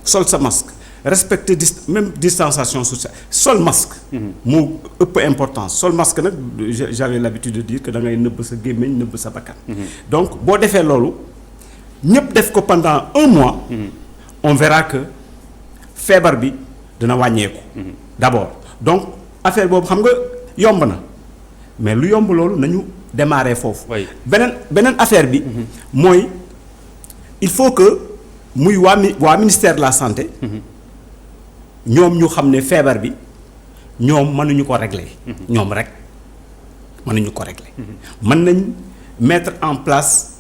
sol sa masque respecter même distanciation sociale sol masque. moo ëpp importance sol masque nag j'avais l'habitude de dire que da ngay nëbb sa gémmiñ nëbb sa bakkan. Donc boo defee loolu ñëpp def ko pendant 1 mois. on verra que feebar bi dina wàññeeku. D'abord donc affaire boobu xam nga yomb na mais lu yomb loolu nañu démarrer foofu. beneen affaire bi. mooy il faut que muy waa ministère de la santé. ñoom ñu xam ne feebar bi ñoom mënuñu ko régler. ñoom rek mënuñu ko régler. mën nañ mettre en place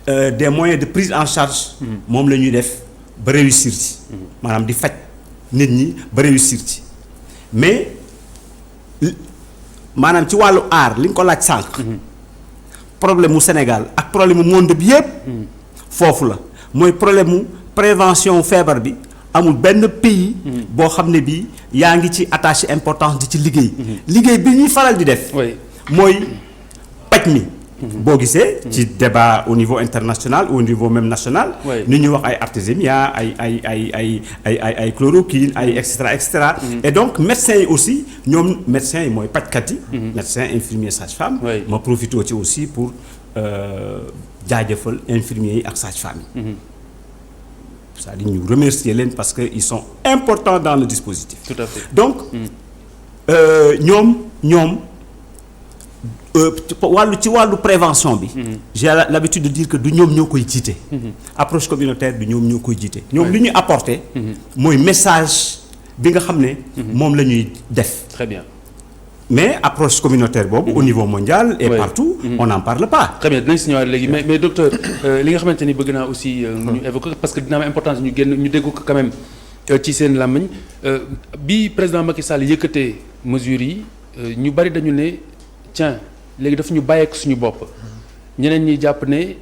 des moyens de prise en charge. moom la ñuy def ba réussir ci. maanaam di faj nit ñi ba réussir ci mais maanaam ci wàllu aar li nga ko laaj sànq. problème mu Sénégal ak problème mu monde bi yépp foofu la mooy problème mu prévention feebar bi. amul benn pays boo xam ne bii yaa ngi ci attaché importance di ci liggéey. liggéey bi ñuy faral di def. mooy paj mi. boo gisee ci débat au niveau international au niveau même national. ni ñuy wax ay artésimia ay chloroquine ay et cetera. Et donc médecins yi aussi ñoom médecins yi mooy pajkat yi. médecins infirmiers sages-femmes. ma profité ci aussi pour jaajëfal infirmiers yi ak sages-femmes yi. c'est-à-dire ñu remercier leen parce que ils sont importants dans le dispositif. Tout à fait. Donc ñoom ci wàllu prévention bi. j'ai l'habitude de dire que du ñoom ñoo koy jiite. approche communautaire du ñoom ñoo koy jiite. ñoom li ñu apporter. mooy message bi nga xam ne. moom la ñuy def. Très bien. Mais approche communautaire boobu au niveau mondial et partout on n'en parle pas. Très bien dinañ si ñëwaat léegi mais docteur li nga xamante ni bëgg naa aussi ñu évoquer parce que dina am importance ñu dégg ko quand même ci seen làmmiñ bi président Macky Sall yëkkatee mesures yi ñu bari dañu ne tiens léegi daf ñu bàyyeek suñu bopp ñeneen ñi jàpp ne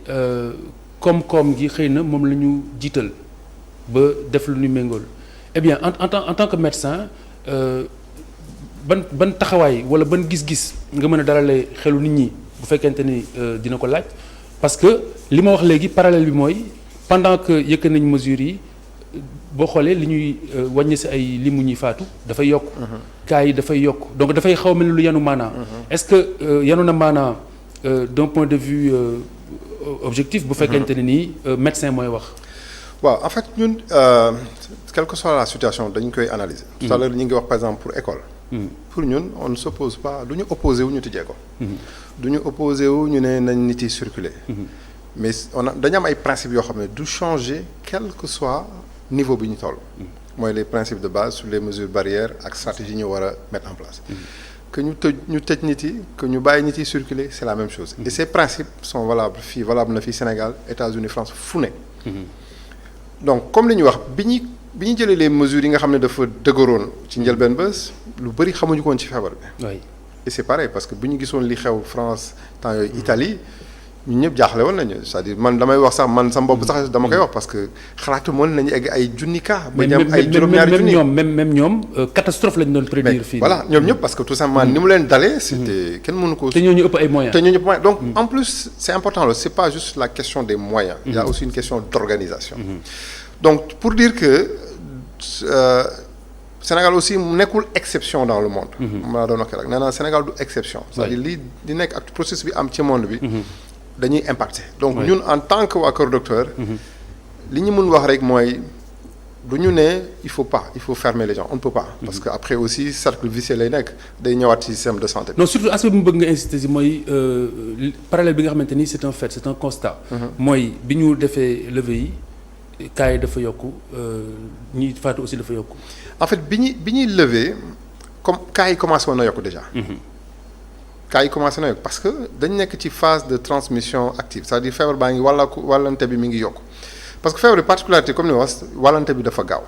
koom-koom gi xëy na moom la ñu jiital ba def lu ñu méngool eh bien en tant que médecin ban taxawaay wala ban gis-gis nga mën a dalalee xelu nit ñi bu fekkente ni dina ko laaj parce que li ma wax léegi parallèle bi mooy pendant que yëkkat nañ mesures yi boo xoolee li ñuy wàññi si ay limu ñuy faatu dafay yokk. cas yi dafay yokk donc dafay xaw a mel ni lu yanu maanaa. est-ce que yanu na maanaa d'un point de vue objectif bu fekkente ne nii médecin mooy wax. waaw en fait ñun quelle que soit la situation dañ koy analyser. tout à l'heure ñu ngi wax par exemple pour école. pour ñun on ne s'oppose pas du ñu opposé wu ñu tijjee ko. du ñu opposé wu ñu ne nañ nit yi circuler. mais dañu am ay principes yoo xam ne du changer quel que soit niveau bi ñu toll. mooy les principes de base sur les mesures barrières ak stratégie yi ñu war a mettre en place. que ñu tëj nit yi que ñu bàyyi nit yi circuler c'est la même chose. et ces principes sont valables na fii Sénégal États-Unis France fu ne. donc comme li ñu wax bi ñu jëlee les mesures yi nga xam ne dafa dëgëroon ci njëlbeen bés lu bëri xamuñu ko woon ci feebar bi. oui et c'est pareil parce que bi ñu gisoon li xew France temps yooyu Italie ñun ñëpp jaaxle woon nañu c'est-à-dire man damay wax sax man sama bopp sax dama koy wax parce que xalaatu moon nañu egg ay junni cas. ba ñu am ay juróom-ñaari junni même ñoom catastrophe lañu doon prédire fii. voilà ñoom ñëpp parce que tout simplement ni mu leen dalee. c'était kenn mënu ko. te ñooñu ëpp ay moyens. donc en plus c'est important là c'est pas juste la question des moyens. il y a aussi une question d'organisation. donc pour dire que Sénégal aussi nekkul exception dans le monde. maa doon wax rek nee naa Sénégal du exception. c'est-à-dire li nekk ak processus bi am ci monde bi. dañuy impacté donc ñun en tant que waa Kër Docteur. li ñu mën wax rek mooy du ñu ne il faut fermer les gens on ne peut pas. parce que après aussi cercle vicieux lay nekk day ñëwaat ci système de santé. non surtout aspect bi mu bëgg nga insister si mooy parallèle bi nga xamante ni c'est un fait c'est un constat. mooy bi ñu defee levée yi cas yi dafa yokku ñi faatu aussi dafa yokku. en fait bi ñuy lever comme cas yi commencé woon na yokku déjà. cas yi commencé na yokk parce que dañ nekk ci phase de transmission active c'est-à-dire feebar baa ngi wàllante bi mi ngi yokk parce que feebar bi particularité comme ni wax wàllante bi dafa gaaw.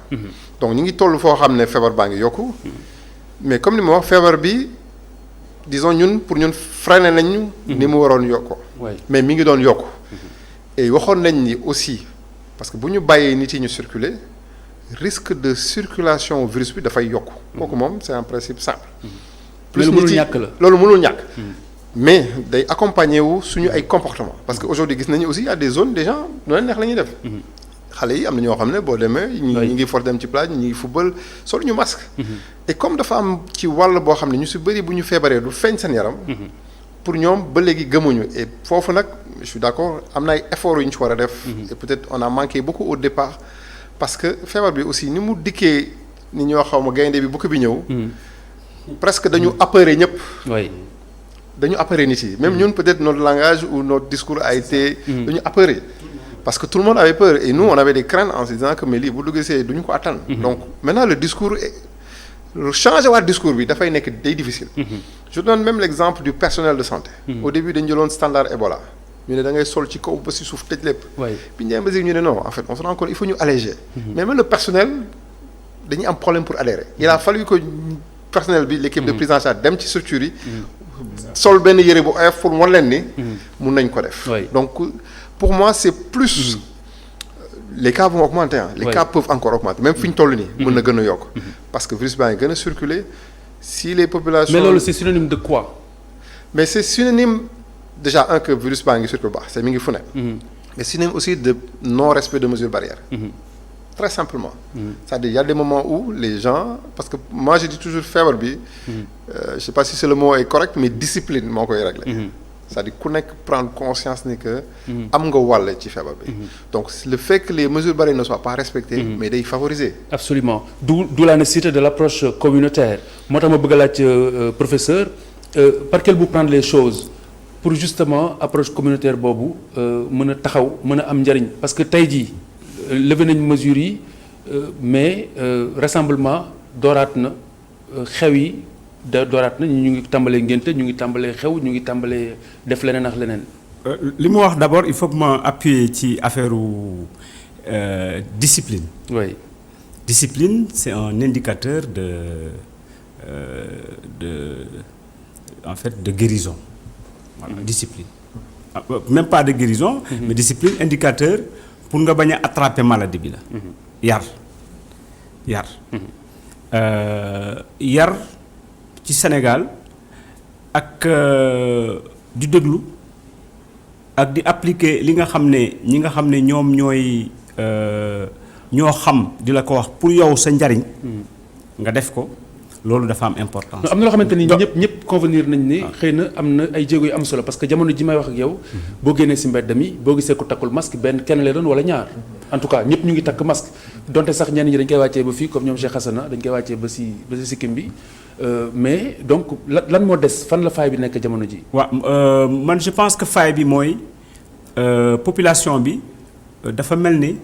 donc ñu ngi toll foo xam ne feebar baa ngi yokku mais comme ni ma wax feebar bi disons ñun pour ñun freiné nañu. ni mu waroon yokkoo. mais mi ngi doon yokku. et waxoon nañ ni aussi parce que bu ñu bàyyee nit yi ñu circuler risque de circulation virus bi dafay yokku. kooku moom c'est un principe simple. loolu mënul ñàkk la loolu mënul ñàkk. mais day accompagner wu suñu ay comportement parce que aujourd'hui gis nañu aussi il y a des zones des gens nu leen neex la ñuy def. xale yi am na ñoo xam ne boo demee. ñi ngi for dem ci plage ñi ngi football sol ñu masque. et comme dafa am ci wàll boo xam ne ñu si bëri bu ñu feebaree du feeñ seen yaram. pour ñoom ba léegi gëmuñu et foofu nag je suis d'accord am na ay efforts yu ñu ci war a def. et peut-être on a manqué beaucoup au départ parce que feebar bi aussi ni mu dikkee ni ñoo xaw ma gaynde bi bukki bi ñëw. presque dañu appeuré ñëpp. dañu appeuré nit yi même ñun peut-être notre langage ou notre discours a été. dañu appeuré parce que tout le monde avait peur et nous on avait des craintes en se disant que mais lii bu dugg see duñu ko attan. donc maintenant le discours changer waat discours bi dafay nekk day difficile. je donne même l'exemple du personnel de santé. au début dañu jëloon standard Ebola. ñu ne da ngay sol ci kaw ba ci suuf tëj lépp. bi ñu demee ñu ne non en fait on se rend compte il faut ñu alléger. mais même le personnel dañuy am problème pour adhérer. il a fallu que personnel bi l'équipe de prise en charge dem ci structure yi. sol benn yére bu oyof pour wan leen ni. mun nañ ko def. donc pour moi c'est plus. les cas vont augmenter les cas peuvent encore augmenter même fi ñu toll nii. mën na gën a yokk. parce que virus baa ngi gën a circuler si les populations. mais loolu c'est synonyme de quoi. mais c'est synonyme déjà que virus baa ngi circuler baax c'est mi ngi fu ne. mais synonyme aussi de non respect de mesures barrières. très simplement. c'est-à-dire il y a des moments où les gens parce que moi je dis toujours feebar bi. je sais pas si c'est le mot est correct mais discipline moo koy régler. c'est-à-dire ku nekk prendre conscience ni que. am nga wàll ci feebar bi. donc le fait que les mesures barrières ne soient pas respectées. mais day favoriser. absolument d'où la nécessité de l'approche communautaire moo tax ma bëgg a laaj professeur par quel bout prendre les choses pour justement approche communautaire boobu mën a taxaw mën a am njariñ parce que tey jii. levé nañ mesures yi mais rassemblement dooraat na xew yi dooraat na ñu ngi tàmbalee ngénte ñu ngi tàmbalee xew ñu ngi tàmbalee def leneen ak leneen. li mu wax d'abord il faut que ma appuyer ci affaire discipline. oui discipline c'est un indicateur en fait de guérison. voilà discipline. même pas de guérison. mais discipline indicateur. pour nga bañ a attraper maladie bi la. yar ci Sénégal ak di déglu ak di appliquer li nga xam ne ñi nga xam ne ñoom ñoo xam di la ko wax pour yow sa njariñ. nga def ko loolu dafa am importance. am na loo xamante ni ñëpp convenir nañ ni xëy na am na ay jéego yu am solo parce que jamono ji may wax ak yow. boo génnee ci mbedd mi boo gisee ko takkul masque kenn lay doon wala ñaar. en tout cas ñëpp ñu ngi takk masque donte sax ñenn ñi dañ koy wàccee ba fii comme ñoom Cheikh Hassana dañ koy wàccee ba si sikkim bi mais donc lan moo des fan la faay bi nekk jamono ji. waaw man je pense que faay bi mooy population bi dafa mel ni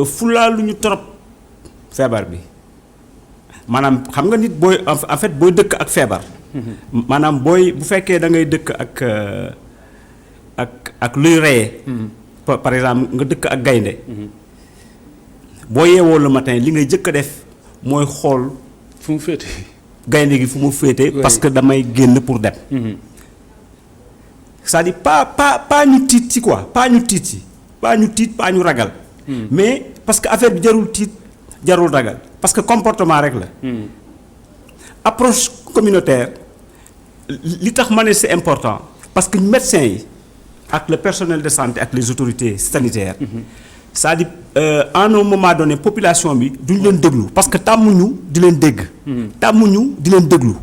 fulaalu ñu trop feebar bi maanaam xam nga nit booy en fait booy dëkk ak feebar. maanaam booy bu fekkee da ngay dëkk ak luy reyee. par exemple nga dëkk ak gaynde boo yeewoo le matin li ngay jëkk a def mooy xool fu mu féete gaynde gi fu mu féete parce que damay génn pour dem c'est-à-dire pas ñu tiit ci quoi pas ñu tiit pas ñu ragal mais parce que affaire bi jarul tiit jarul ragal parce que comportement rek la approche communautaire li tax ma ne c'est important parce que médecins yi ak le personnel de santé ak les autorités sanitaires c'est-à-dire à un moment donné population bi duñ leen déglu parce que tàmmuñu di leen dégg tàmmuñu di leen déglu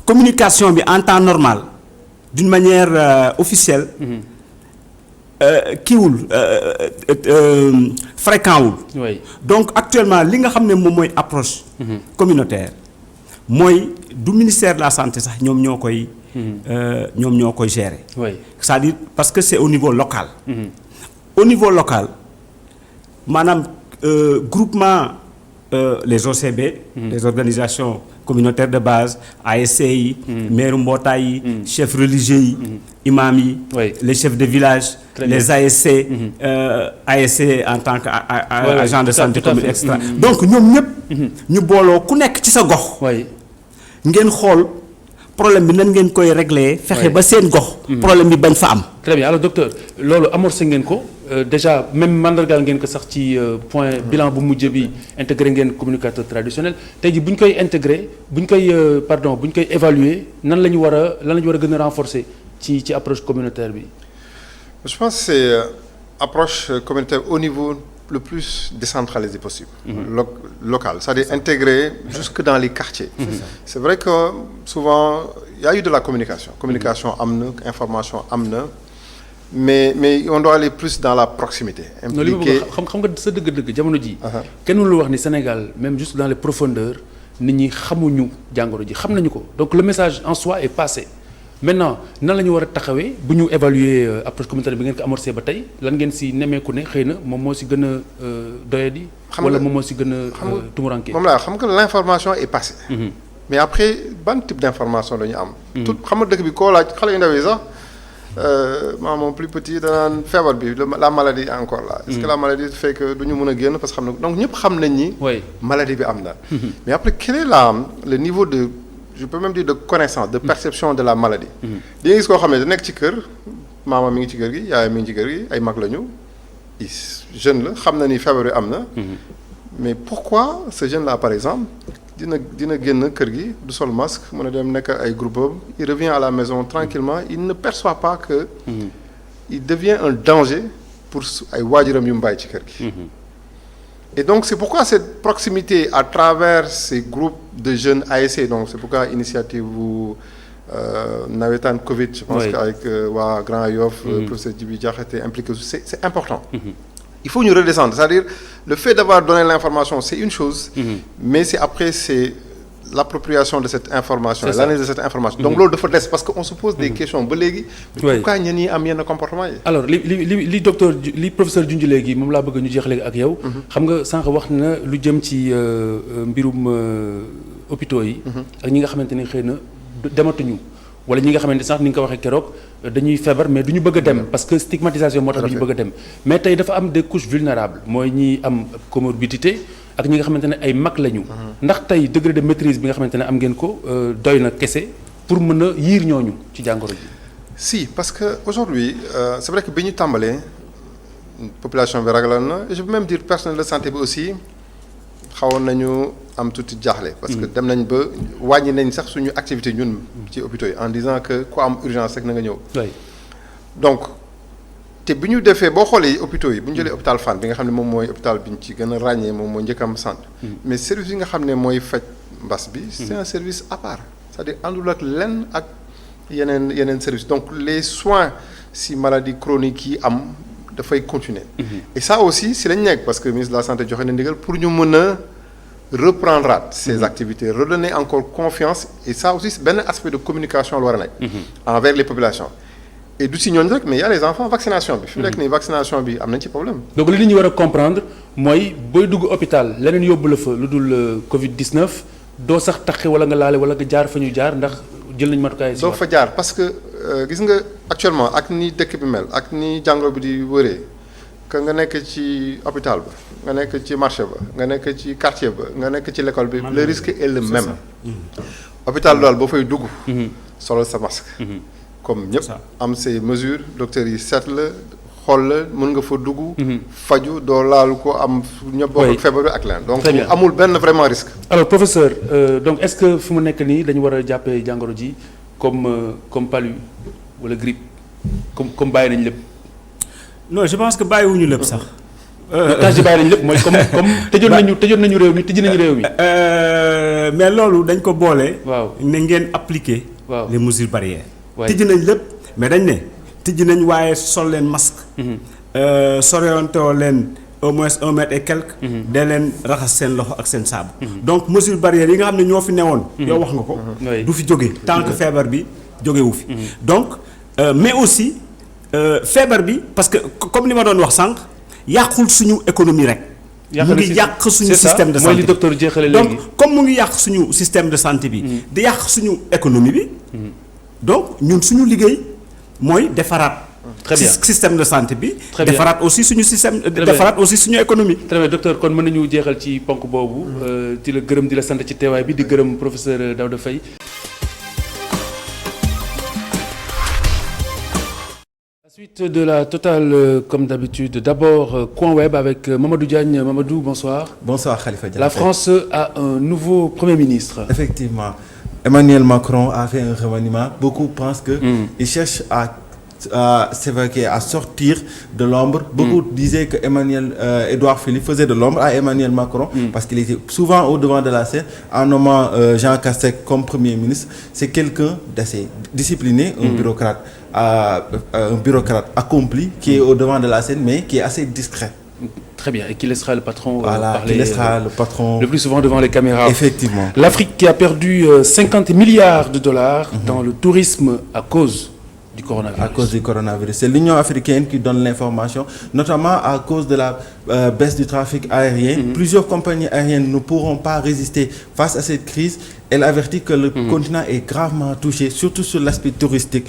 communication bi en temps normal d'une manière officielle kiiwul fréquent wul donc actuellement li nga xam ne moom mooy approche communautaire mooy du ministère de la santé sax ñoom ñoo koy gérer. C'est-à-dire parce que c'est au niveau local. Au niveau local maanaam groupement les OCB. Les organisations communautaires de base ASC yi. maire mbootaay yi. chefs religieux yi. imams yi. les chefs de village. les ASC. ASC en tant que agent de santé commune extra. donc ñoom ñëpp. ñu booloo ku nekk ci sa gox. ngeen xool. problème bi nan ngeen koy régler fexe ba seen gox. problème bi bañ fa am. très bien alors docteur loolu amorcé ngeen ko déjà même mandargaal ngeen ko sax ci point bilan bu mujj bi intégré ngeen communicateur traditionnel tey jii bu ñu koy intégré bu ñu koy évaluer lan la ñu war a gën a renforcer ci approche communautaire bi. je pense que c'est approche communautaire au niveau le plus décentralisé possible. Local, c'est-à-dire intégré jusque dans les quartiers. C'est vrai que souvent il y a eu de la communication am na information am na mais on doit aller plus dans la proximité. impliqué xam nga sa dëgg-dëgg jamono ji kenn mënul wax ni Sénégal même juste dans les profondeurs nit ñi xamuñu jàngoro ji xam nañu ko donc le message en soi est passé. maintenant nan la ñu war a taxawee bu ñu évaluer approche communautaire bi ngeen ko amorcé ba tey lan ngeen si nemmeeku ne xëy na moom moo si gën a doyadi. wala moom moo si gën a tumuranke. moom laa xam nga l'information est passée. mais après ban type d'information la ñu am. tout xam nga dëkk bi koo laaj xale yu ndaw yi sax mon plus petit danaan feebar bi la maladie est encore là. est-ce que la maladie fait que du ñu mën a génn parce que xam na donc ñëpp xam nañ ni. maladie bi am na. mais après quel est le niveau de. je peux même dire de connaissance de perception de la maladie. di nga gis koo xam ne da nekk ci kër maama mi ngi ci kër gi yaay mi ngi ci kër gi ay mag la ñu jeune la xam na ni feebar bi am na. mais pourquoi ce jeune là par exemple dina génn kër gi du sol masque mën a dem nekk ay groupe am il revient à la maison tranquillement il ne perçoit pas que. il devient un danger pour ay waajuram yu mu bàyyi ci kër gi. Et donc c'est pourquoi cette proximité à travers ces groupes de jeunes ASC donc c'est pourquoi initiative bu nawetaan Covid je pense qu'avec waa Grand Yoff professeur Djibi Diakhaté impliqué c'est important. Il faut ñu redescendre c'est-à-dire le fait d'avoir donné l'information c'est une chose. mais c'est l'appropriation de cette information l'analyse de cette information donc loolu dafa des parce que on se pose des questions ba léegi pourquoi ñenn ñi am yenn comportement yi alors li docteur li professeur junj léegi moom laa bëgg ñu jeex léegi ak yow xam nga sànq wax na lu jëm ci mbirum hôpitaux yi ak ñi nga xamante ni xëy na dematuñu wala ñi nga xamante sax ni nga ko waxee keroog dañuy feebar mais du ñu bëgg a dem parce que stigmatisation moo tax du ñu bëgg a dem mais tey dafa am des couches vulnérables mooy ñi am comorbidité ak ñi nga xamante ne ay mag lañu. ndax tey degré de maîtrise bi nga xamante ne am ngeen ko doy na kese pour mën a yiir ñooñu ci jàngoro ji. si parce que aujourd'hui c'est vrai que bi ñu tàmbalee population bi ragaloon na et je peux même dire personnel de santé bi aussi xawoon nañu am tuuti jaaxle. parce que dem nañ ba wàññi nañ sax suñu activité ñun ci hôpitaux yi en disant que ku am urgence rek na nga ñëw. donc. te bi ñu defee boo xoolee hôpitaux yi bu ñu jëlee hôpital Fann bi nga xam ne moom mooy hôpital bi ñu ci gën a ràññee moom mooy njëkkam centre mais service yi nga xam ne mooy faj mbas bi c'est un service à part c'est-à-dire àndul ak lenn ak yeneen service donc les soins si maladie chronique yi am dafay continuer. Et ça aussi si lañ nekk parce que ministre de la santé joxe na ndigal pour ñu mën a reprendre ces activités redonner encore confiance et ça aussi c'est benn aspect de communication la war a nekk. envers les populations. et du si ñooñu rek mais y a les enfants vaccination bi. fi mu nekk nii vaccination bi am nañ ci problème. donc li nit ñi war a comprendre mooy booy dugg hôpital leneen yóbbu la fa lu dul Covid 19 doo sax taxe wala nga laale wala nga jaar fa ñu jaar ndax jël nañ matukaay. doo fa jaar parce que gis nga actuellement ak ni dëkk bi mel ak ni jàngoro bi di wëree que nga nekk ci hôpital ba nga nekk ci marché ba nga nekk ci quartier ba nga nekk ci l'école bi le risque est le même. hôpital daal boo fay dugg. solo sa masque. comme ñëpp am ces mesures docteurs yi seet la xool la mën nga fa dugg. faju doo laal ko am ñëpp bokk ak feebar bi ak leneen. donc amul benn vraiment risque. alors professeur donc est-ce que fi mu nekk nii dañu war a jàppee jàngoro ji comme palu wala grippe comme bàyyi nañ lépp. non je pense que bàyyiwuñu lépp sax. quand je bàyyi nañ lépp mooy comme tëjoon nañu réew mi tëj nañu réew mi. mais loolu dañ ko boole. waaw ne ngeen appliquer. waaw les mesures barrières. waay tëj nañ lépp mais dañ ne tëj nañ waaye sol leen masque. soriantoo leen au moins 1 mètre et quelque. dee leen raxas seen loxo ak seen saabu. donc mesures barrières yi nga xam ne ñoo fi newoon. yow wax nga ko. du fi jóge tant que feebar bi jógewu fi. donc mais aussi feebar bi parce que comme li ma doon wax sànq yàqul suñu économie rek. mu ngi yàq suñu système de santé mooy li docteur jeexale léegi. donc comme mu ngi yàq suñu système de santé bi. di yàq suñu économie bi. donc ñun suñu liggéey mooy defaraat. très bien système de santé bi. très bien defaraat aussi suñu système. defaraat aussi suñu économie. très bien docteur kon mën nañu jeexal ci ponk boobu. di la gërëm di la sant ci teewaay bi di gërëm professeur Daouda Faye. Suite de la totale comme d'habitude d'abord Coin Web avec Mamadou Diagne. Mamadou, bonsoir. Bonsoir Khalifa Diagne. La France a un nouveau Premier ministre. Effectivement. Emmanuel Macron a fait un remaniement. Beaucoup pensent qu'il cherche à s'évacuer, à sortir de l'ombre. Beaucoup disaient que Édouard Philippe faisait de l'ombre à Emmanuel Macron parce qu'il était souvent au devant de la scène en nommant Jean Castex comme Premier ministre. C'est quelqu'un d'assez discipliné, un bureaucrate accompli qui est au devant de la scène mais qui est assez discret. Très bien, et qui laissera le patron parler le plus souvent devant les caméras. Effectivement. L'Afrique qui a perdu 50 milliards de dollars dans le tourisme à cause du coronavirus. À cause du coronavirus. C'est l'Union africaine qui donne l'information, notamment à cause de la baisse du trafic aérien. Plusieurs compagnies aériennes ne pourront pas résister face à cette crise. Elle avertit que le continent est gravement touché, surtout sur l'aspect touristique,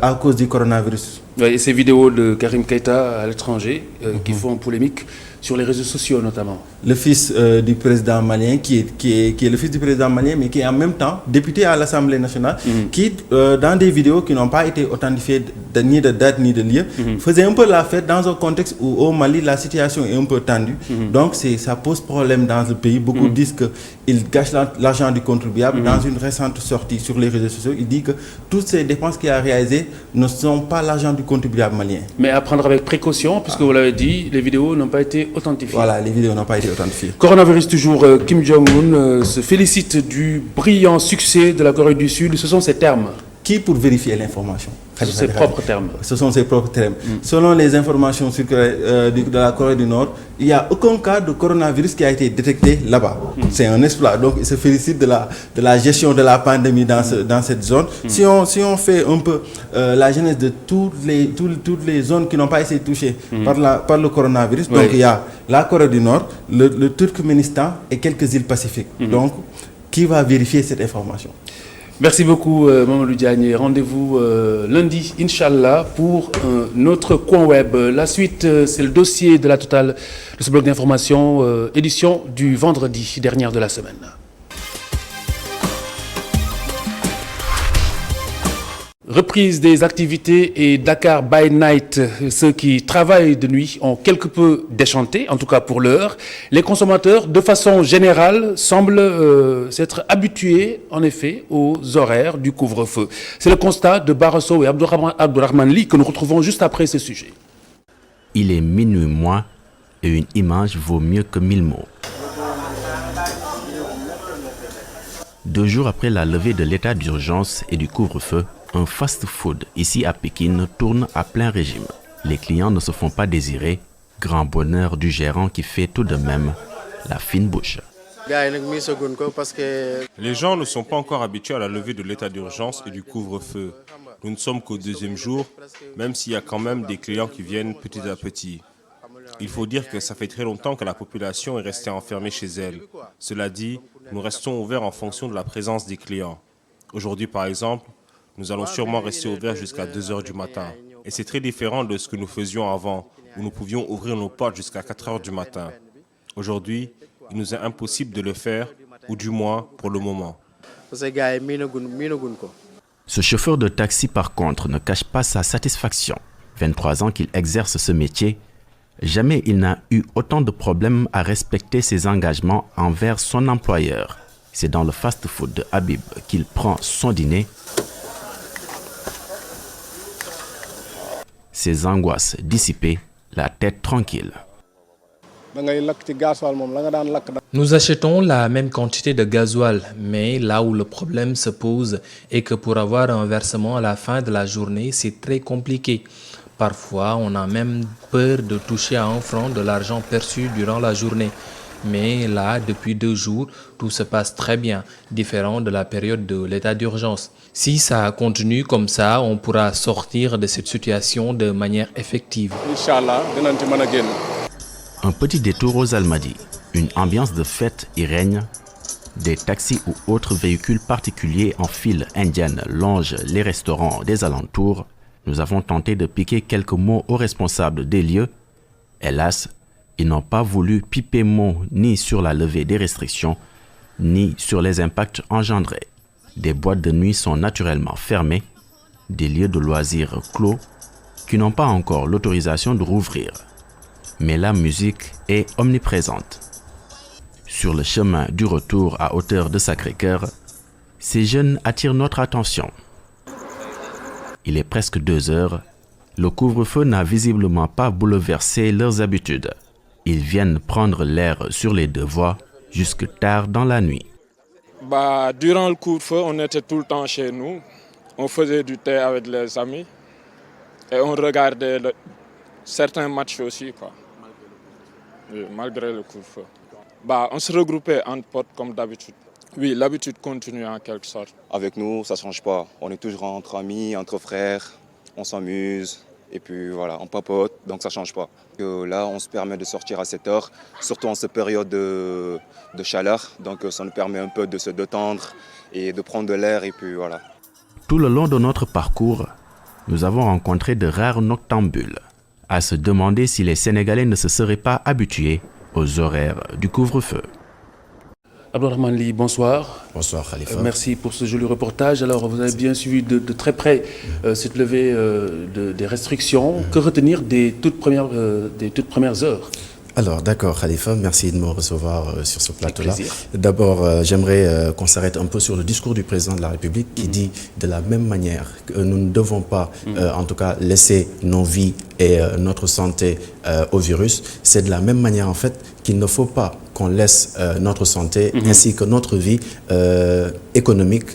à cause du coronavirus. Ouais, et ces vidéos de Karim Keïta à l'étranger qui font polémique sur les réseaux sociaux notamment. Le fils du président malien, qui est le fils du président malien, mais qui est en même temps député à l'Assemblée nationale, qui, dans des vidéos qui n'ont pas été authentifiées ni de date ni de lieu, faisait un peu la fête dans un contexte où au Mali, la situation est un peu tendue. Donc ça pose problème dans le pays. Beaucoup disent qu'il gâche l'argent du contribuable. Dans une récente sortie sur les réseaux sociaux, il dit que toutes ces dépenses qu'il a réalisées ne sont pas l'argent du contribuable malien. Mais à prendre avec précaution, puisque vous l'avez dit, les vidéos n'ont pas été authentifiées. Voilà, les vidéos n'ont pas été authentifiées. Coronavirus toujours, Kim Jong-un se félicite du brillant succès de la Corée du Sud. Ce sont ses termes. Qui pour vérifier l'information? Ce sont ses propres termes. Ce sont ses propres termes. Selon les informations de la Corée du Nord, il n'y a aucun cas de coronavirus qui a été détecté là-bas. C'est un exploit. Donc, il se félicite de la gestion de la pandémie dans cette zone. Si on fait un peu la genèse de toutes les zones qui n'ont pas été touchées par le coronavirus, donc il y a la Corée du Nord, le Turkménistan et quelques îles Pacifiques. Donc, qui va vérifier cette information? Merci beaucoup Mamadou Diagne. Rendez-vous lundi, Inch'Allah, pour un autre Coin Web. La suite, c'est le dossier de la totale de ce bloc d'information, édition du vendredi, dernière de la semaine. Reprise des activités et Dakar by Night. Ceux qui travaillent de nuit ont quelque peu déchanté, en tout cas pour l'heure. Les consommateurs, de façon générale, semblent s'être habitués, en effet, aux horaires du couvre-feu. C'est le constat de Barasso et Abdourahmane Ly que nous retrouvons juste après ce sujet. Il est minuit moins et une image vaut mieux que 1000 mots. 2 jours après la levée de l'état d'urgence et du couvre-feu, un fast-food ici à Pékin tourne à plein régime. les clients ne se font pas désirer. Grand bonheur du gérant qui fait tout de même la fine bouche. Les gens ne sont pas encore habitués à la levée de l'état d'urgence et du couvre-feu. Nous ne sommes qu'au 2e jour, même s'il y a quand même des clients qui viennent petit à petit. Il faut dire que ça fait très longtemps que la population est restée enfermée chez elle. Cela dit, nous restons ouverts en fonction de la présence des clients. Aujourd'hui, par exemple, nous allons sûrement rester ouverts jusqu'à 2 heures du matin. Et c'est très différent de ce que nous faisions avant, où nous pouvions ouvrir nos portes jusqu'à 4 heures du matin. Aujourd'hui, il nous est impossible de le faire, ou du moins pour le moment. Ce chauffeur de taxi, par contre, ne cache pas sa satisfaction. 23 ans qu'il exerce ce métier, jamais il n'a eu autant de problèmes à respecter ses engagements envers son employeur. C'est dans le fast-food de Habib qu'il prend son dîner. Ses angoisses dissipées, la tête tranquille. Nous achetons la même quantité de gasoil, mais là où le problème se pose est que pour avoir un versement à la fin de la journée, c'est très compliqué. Parfois, on a même peur de toucher à 1 franc de l'argent perçu durant la journée. Mais là, depuis 2 jours, tout se passe très bien, différent de la période de l'état d'urgence. Si ça continue comme ça, on pourra sortir de cette situation de manière effective. Un petit détour aux Almadies. Une ambiance de fête y règne. Des taxis ou autres véhicules particuliers en file indienne longent les restaurants des alentours. Nous avons tenté de piquer quelques mots aux responsables des lieux. Hélas, ils n'ont pas voulu piper mot ni sur la levée des restrictions, ni sur les impacts engendrés. Des boîtes de nuit sont naturellement fermées, des lieux de loisirs clos qui n'ont pas encore l'autorisation de rouvrir. Mais la musique est omniprésente. Sur le chemin du retour à hauteur de Sacré-Cœur, ces jeunes attirent notre attention. Il est presque 2 heures. Le couvre-feu n'a visiblement pas bouleversé leurs habitudes. Ils viennent prendre l'air sur les 2 voies jusque tard dans la nuit. Durant le couvre-feu, on était tout le temps chez nous. On faisait du thé avec les amis et on regardait certains matchs aussi, quoi. Oui, malgré le couvre-feu. On se regroupait entre potes comme d'habitude. Oui, l'habitude continue en quelque sorte. Avec nous, ça ne change pas. On est toujours entre amis, entre frères, on s'amuse et puis voilà, on papote, donc ça ne change pas. Là, on se permet de sortir à 7 heures, surtout en cette période de chaleur. Donc ça nous permet un peu de se détendre et de prendre de l'air et puis voilà. Tout le long de notre parcours, nous avons rencontré de rares noctambules. À se demander si les Sénégalais ne se seraient pas habitués aux horaires du couvre-feu. Abdourahmane Ly, bonsoir. Bonsoir Khalifa. Merci pour ce joli reportage. Alors vous avez bien suivi de très près cette levée des restrictions. Que retenir des toutes premières heures? Alors d'accord Khalifa, merci de me recevoir sur ce plateau-là. D'abord, j'aimerais qu'on s'arrête un peu sur le discours du président de la République qui dit de la même manière que nous ne devons pas, en tout cas, laisser nos vies et notre santé au virus. C'est de la même manière en fait qu'il ne faut pas qu'on laisse notre santé ainsi que notre vie économique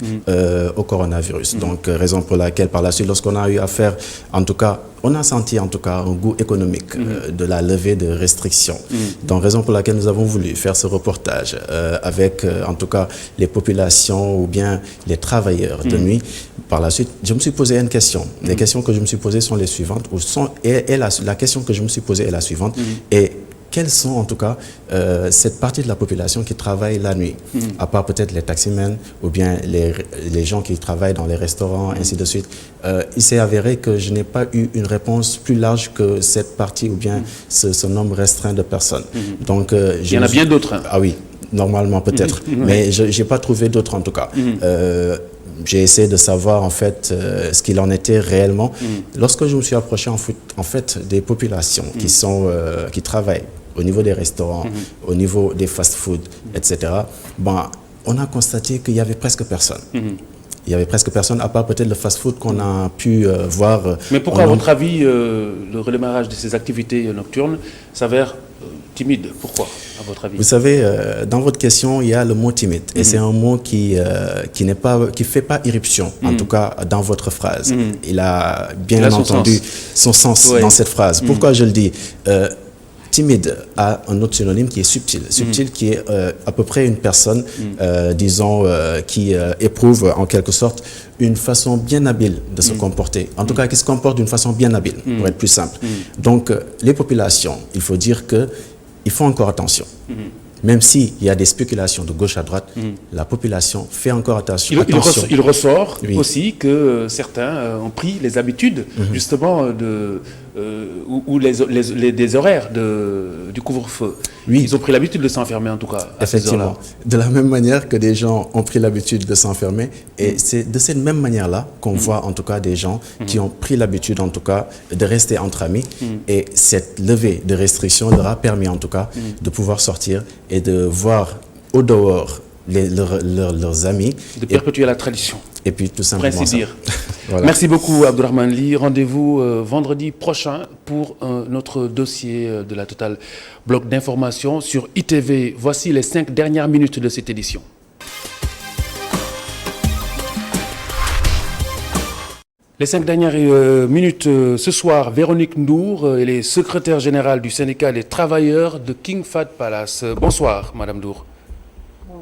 au coronavirus. Donc raison pour laquelle par la suite, lorsqu'on a eu affaire, en tout cas, on a senti en tout cas un goût économique de la levée de restrictions. Donc raison pour laquelle nous avons voulu faire ce reportage avec en tout cas les populations ou bien les travailleurs de nuit. Par la suite, je me suis posé une question. Les questions que je me suis posées sont les suivantes. La question que je me suis posée est la suivante. Et quelles sont en tout cas cette partie de la population qui travaille la nuit, à part peut-être les taximens ou bien les gens qui travaillent dans les restaurants, ainsi de suite. Il s'est avéré que je n'ai pas eu une réponse plus large que cette partie ou bien ce nombre restreint de personnes. Donc, il y en a bien d'autres. Ah oui, normalement peut-être, mais je n'ai pas trouvé d'autres en tout cas. J'ai essayé de savoir en fait ce qu'il en était réellement. Lorsque je me suis approché en fait des populations qui travaillent au niveau des restaurants, au niveau des fast-food, etc., on a constaté qu'il y avait presque personne. Il y avait presque personne, à part peut-être le fast-food qu'on a pu voir. Mais pourquoi, à votre avis, le redémarrage de ces activités nocturnes s'avère timide. Pourquoi, à votre avis? Vous savez, dans votre question, il y a le mot timide. Et c'est un mot qui fait pas irruption, en tout cas dans votre phrase. Il a bien entendu son sens dans cette phrase. Pourquoi je le dis? Timide a un autre synonyme qui est subtil. Subtil qui est à peu près une personne, disons, qui éprouve en quelque sorte une façon bien habile de se comporter. En tout cas, qui se comporte d'une façon bien habile, pour être plus simple. Donc, les populations, il faut dire qu'ils font encore attention. Même s'il y a des spéculations de gauche à droite, la population fait encore attention. Il ressort aussi que certains ont pris les habitudes, justement, ou des horaires du couvre-feu. Oui. Ils ont pris l'habitude de s'enfermer, en tout cas, à ces heures-là. De la même manière que des gens ont pris l'habitude de s'enfermer, et c'est de cette même manière-là qu'on voit, en tout cas, des gens qui ont pris l'habitude, en tout cas, de rester entre amis. Et cette levée de restrictions leur a permis, en tout cas, de pouvoir sortir et de voir au dehors leurs amis. De perpétuer la tradition. Et puis tout simplement Ainsi ça. dire. Voilà. Merci beaucoup Abdourahmane Ly. Rendez-vous vendredi prochain pour notre dossier de la Total bloc d'information sur ITV. Voici les 5 dernières minutes de cette édition. Les 5 dernières minutes ce soir, Véronique Ndour, elle est secrétaire générale du syndicat des travailleurs de King Fahd Palace. Bonsoir Madame Ndour.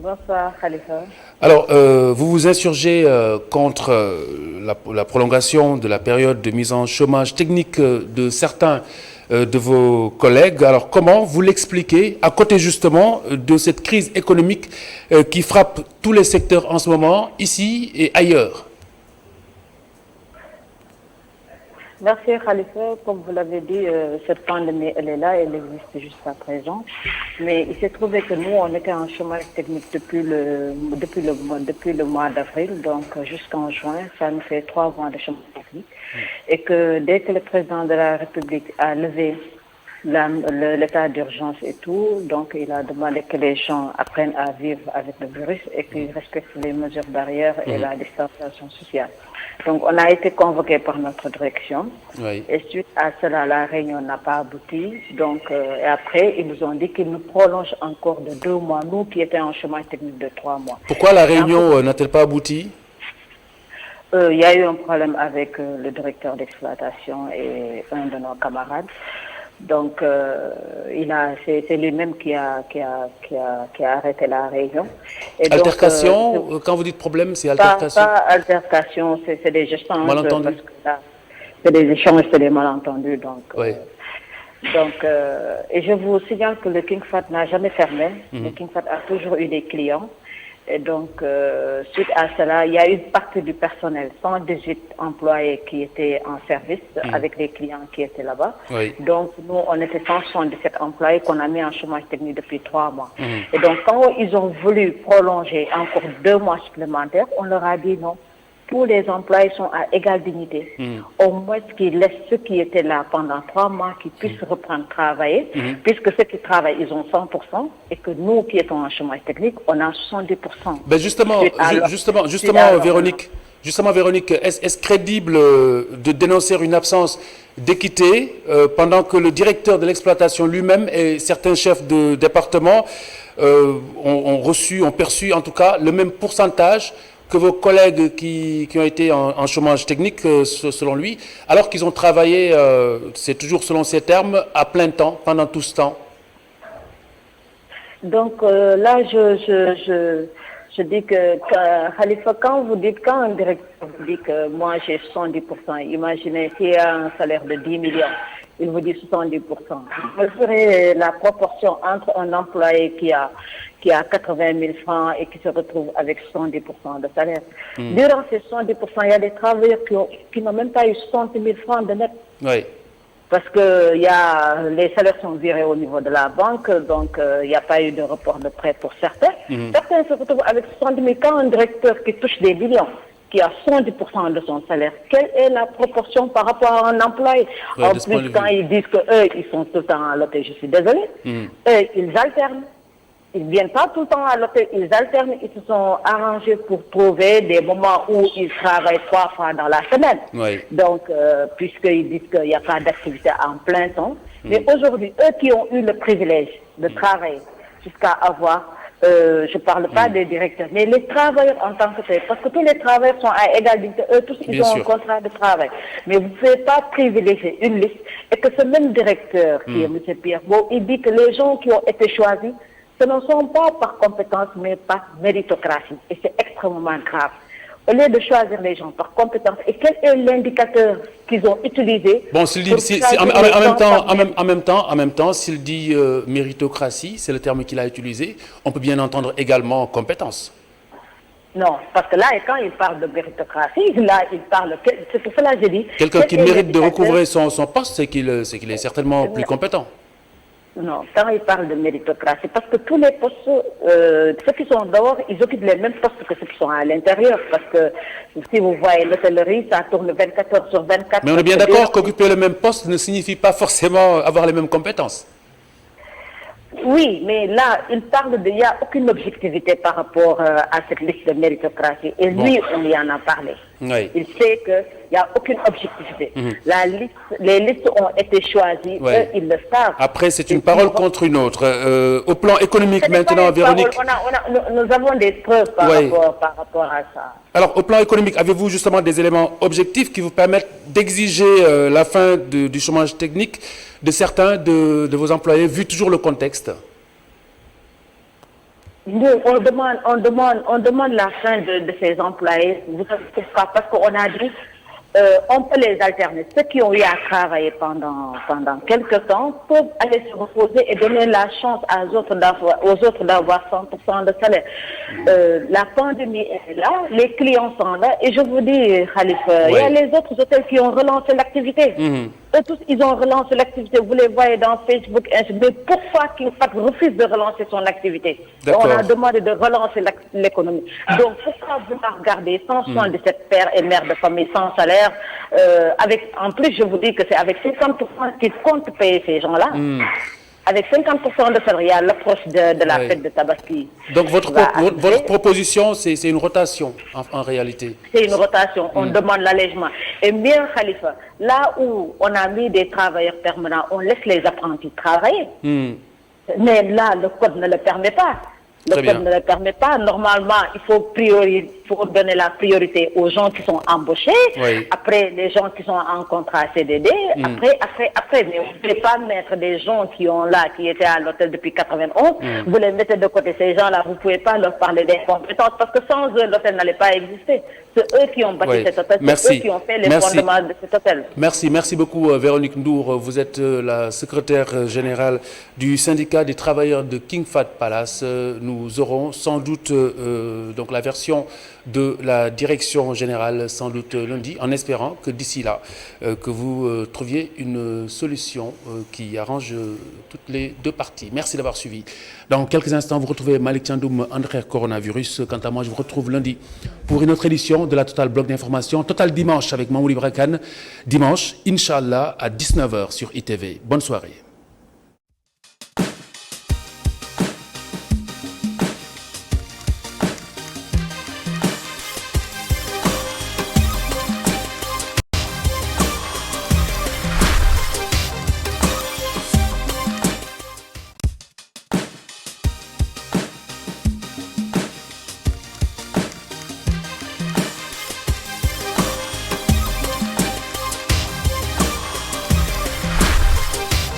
Bonsoir Khalifa. Alors, vous vous insurgez contre la prolongation de la période de mise en chômage technique de certains de vos collègues. Alors, comment vous l'expliquez à côté justement de cette crise économique qui frappe tous les secteurs en ce moment, ici et ailleurs? Merci Khalifa. Comme vous l'avez dit, cette pandémie, elle est là, elle existe jusqu'à présent. Mais il s'est trouvé que nous, on était en chômage technique depuis le mois d'avril, donc jusqu'en juin, ça nous fait 3 mois de chômage technique. Et que dès que le président de la République a levé l'état d'urgence et tout, donc il a demandé que les gens apprennent à vivre avec le virus et qu'ils respectent les mesures barrières et la distanciation sociale. Donc on a été convoqué par notre direction. Oui. Et suite à cela, la réunion n'a pas abouti. Donc et après, ils nous ont dit qu'ils nous prolongent encore de 2 mois, nous qui étions en chômage technique de 3 mois. Pourquoi la réunion n'a-t-elle pas abouti? Il y a eu un problème avec le directeur d'exploitation et un de nos camarades. Donc, c'est lui-même qui a arrêté la réunion. Et altercation, donc, quand vous dites problème, c'est altercation? Pas altercation, c'est des échanges. Malentendus. Parce que là, c'est des échanges, c'est des malentendus. Donc, oui. Et je vous signale que le King Fahd n'a jamais fermé. Le King Fahd a toujours eu des clients. Et donc, suite à cela, il y a une partie du personnel, 118 employés qui étaient en service avec les clients qui étaient là-bas. Oui. Donc, nous, on était 177 employés qu'on a mis en chômage technique depuis 3 mois. Et donc, quand ils ont voulu prolonger encore 2 mois supplémentaires, on leur a dit non. Tous les employés sont à égale dignité. Au moins qu'ils laissent ceux qui étaient là pendant 3 mois qui puissent reprendre travailler, puisque ceux qui travaillent, ils ont 100%, et que nous qui étions en chômage technique, on a 70%. Ben justement, Véronique, est-ce crédible de dénoncer une absence d'équité pendant que le directeur de l'exploitation lui-même et certains chefs de département ont perçu en tout cas le même pourcentage que vos collègues qui ont été en chômage technique, selon lui, alors qu'ils ont travaillé, c'est toujours selon ces termes, à plein temps, pendant tout ce temps? Donc là, je dis que Khalifa, quand un directeur vous dit que moi j'ai 70%, imaginez s'il y a un salaire de 10 millions, il vous dit 70%. Quelle serait la proportion entre un employé qui a 80 000 francs et qui se retrouve avec 70% de salaire? Durant ces 70%, il y a des travailleurs qui n'ont même pas eu 60 000 francs de net. Oui. Parce que les salaires sont virés au niveau de la banque, donc il n'y a pas eu de report de prêt pour certains. Certains se retrouvent avec 60 000. Quand un directeur qui touche des millions, qui a 70% de son salaire, quelle est la proportion par rapport à un employé? En plus, quand ils disent qu'eux, ils sont tout le temps à l'hôtel, je suis désolée, eux, ils alternent. Ils ne viennent pas tout le temps à l'hôtel, ils alternent, ils se sont arrangés pour trouver des moments où ils travaillent 3 fois dans la semaine. Oui. Donc, puisqu'ils disent qu'il n'y a pas d'activité en plein temps, Mais aujourd'hui, eux qui ont eu le privilège de travailler jusqu'à avoir, je ne parle pas des directeurs, mais les travailleurs en tant que tels, parce que tous les travailleurs sont à égalité, eux tous ils ont un contrat de travail. Mais vous ne pouvez pas privilégier une liste et que ce même directeur, qui est M. Pierre Beau, il dit que les gens qui ont été choisis, ce ne sont pas par compétence, mais par méritocratie. Et c'est extrêmement grave. Au lieu de choisir les gens par compétence, et quel est l'indicateur qu'ils ont utilisé? Bon, en même temps, s'il dit méritocratie, c'est le terme qu'il a utilisé, on peut bien entendre également compétence. Non, parce que là, quand il parle de méritocratie, là, il parle... C'est pour cela que je dis... Quelqu'un qui mérite de recouvrer son poste, c'est qu'il est certainement plus compétent. Non, quand il parle de méritocratie, parce que tous les postes, ceux qui sont dehors, ils occupent les mêmes postes que ceux qui sont à l'intérieur. Parce que si vous voyez l'hôtellerie, ça tourne 24 heures sur 24. Mais on est bien d'accord qu'occuper le même poste ne signifie pas forcément avoir les mêmes compétences. Oui, mais là, il parle il n'y a aucune objectivité par rapport à cette liste de méritocratie. Et lui, on y en a parlé. Oui. Il sait qu'il n'y a aucune objectivité. Les listes ont été choisies, eux, ils le savent. Après, c'est une parole contre une autre. Au plan économique maintenant, Véronique... Nous avons des preuves par rapport à ça. Alors, au plan économique, avez-vous justement des éléments objectifs qui vous permettent d'exiger la fin du chômage technique de certains de vos employés, vu toujours le contexte? Nous, on demande la fin de ces employés. Vous savez pourquoi? Parce qu'on a dit, on peut les alterner. Ceux qui ont eu à travailler pendant quelques temps peuvent aller se reposer et donner la chance aux autres d'avoir 100% de salaire. La pandémie est là, les clients sont là, et je vous dis, Khalifa, il y a les autres hôtels qui ont relancé l'activité. Eux tous, ils ont relancé l'activité. Vous les voyez dans Facebook, mais pourquoi KingFat refuse de relancer son activité? On a demandé de relancer l'économie. Donc, pourquoi vouloir garder 177 pères et mères de famille sans salaire en plus, je vous dis que c'est avec 50% qu'ils comptent payer ces gens-là. Avec 50% de salaire, il y a l'approche de la fête de Tabaski. Donc, votre proposition, c'est une rotation, en réalité? C'est une rotation. On demande l'allègement. Et bien, Khalifa, là où on a mis des travailleurs permanents, on laisse les apprentis travailler. Mais là, le code ne le permet pas. Le code ne le permet pas. Normalement, il faut donner la priorité aux gens qui sont embauchés, après les gens qui sont en contrat CDD, après. Mais vous ne pouvez pas mettre des gens qui étaient à l'hôtel depuis 91, vous les mettez de côté. Ces gens-là, vous ne pouvez pas leur parler des compétences parce que sans eux, l'hôtel n'allait pas exister. C'est eux qui ont bâti cet hôtel, c'est eux qui ont fait les fondements de cet hôtel. Merci beaucoup Véronique Ndour. Vous êtes la secrétaire générale du syndicat des travailleurs de KingFat Palace. Nous aurons sans doute donc la version de la direction générale sans doute lundi, en espérant que d'ici là, que vous trouviez une solution qui arrange toutes les deux parties. Merci d'avoir suivi. Dans quelques instants, vous retrouvez Malik Thiandoum, André Coronavirus. Quant à moi, je vous retrouve lundi pour une autre édition de la Total Bloc d'information. Total dimanche avec Mamoudi Brakan. Dimanche, Inch'Allah, à 19h sur ITV. Bonne soirée.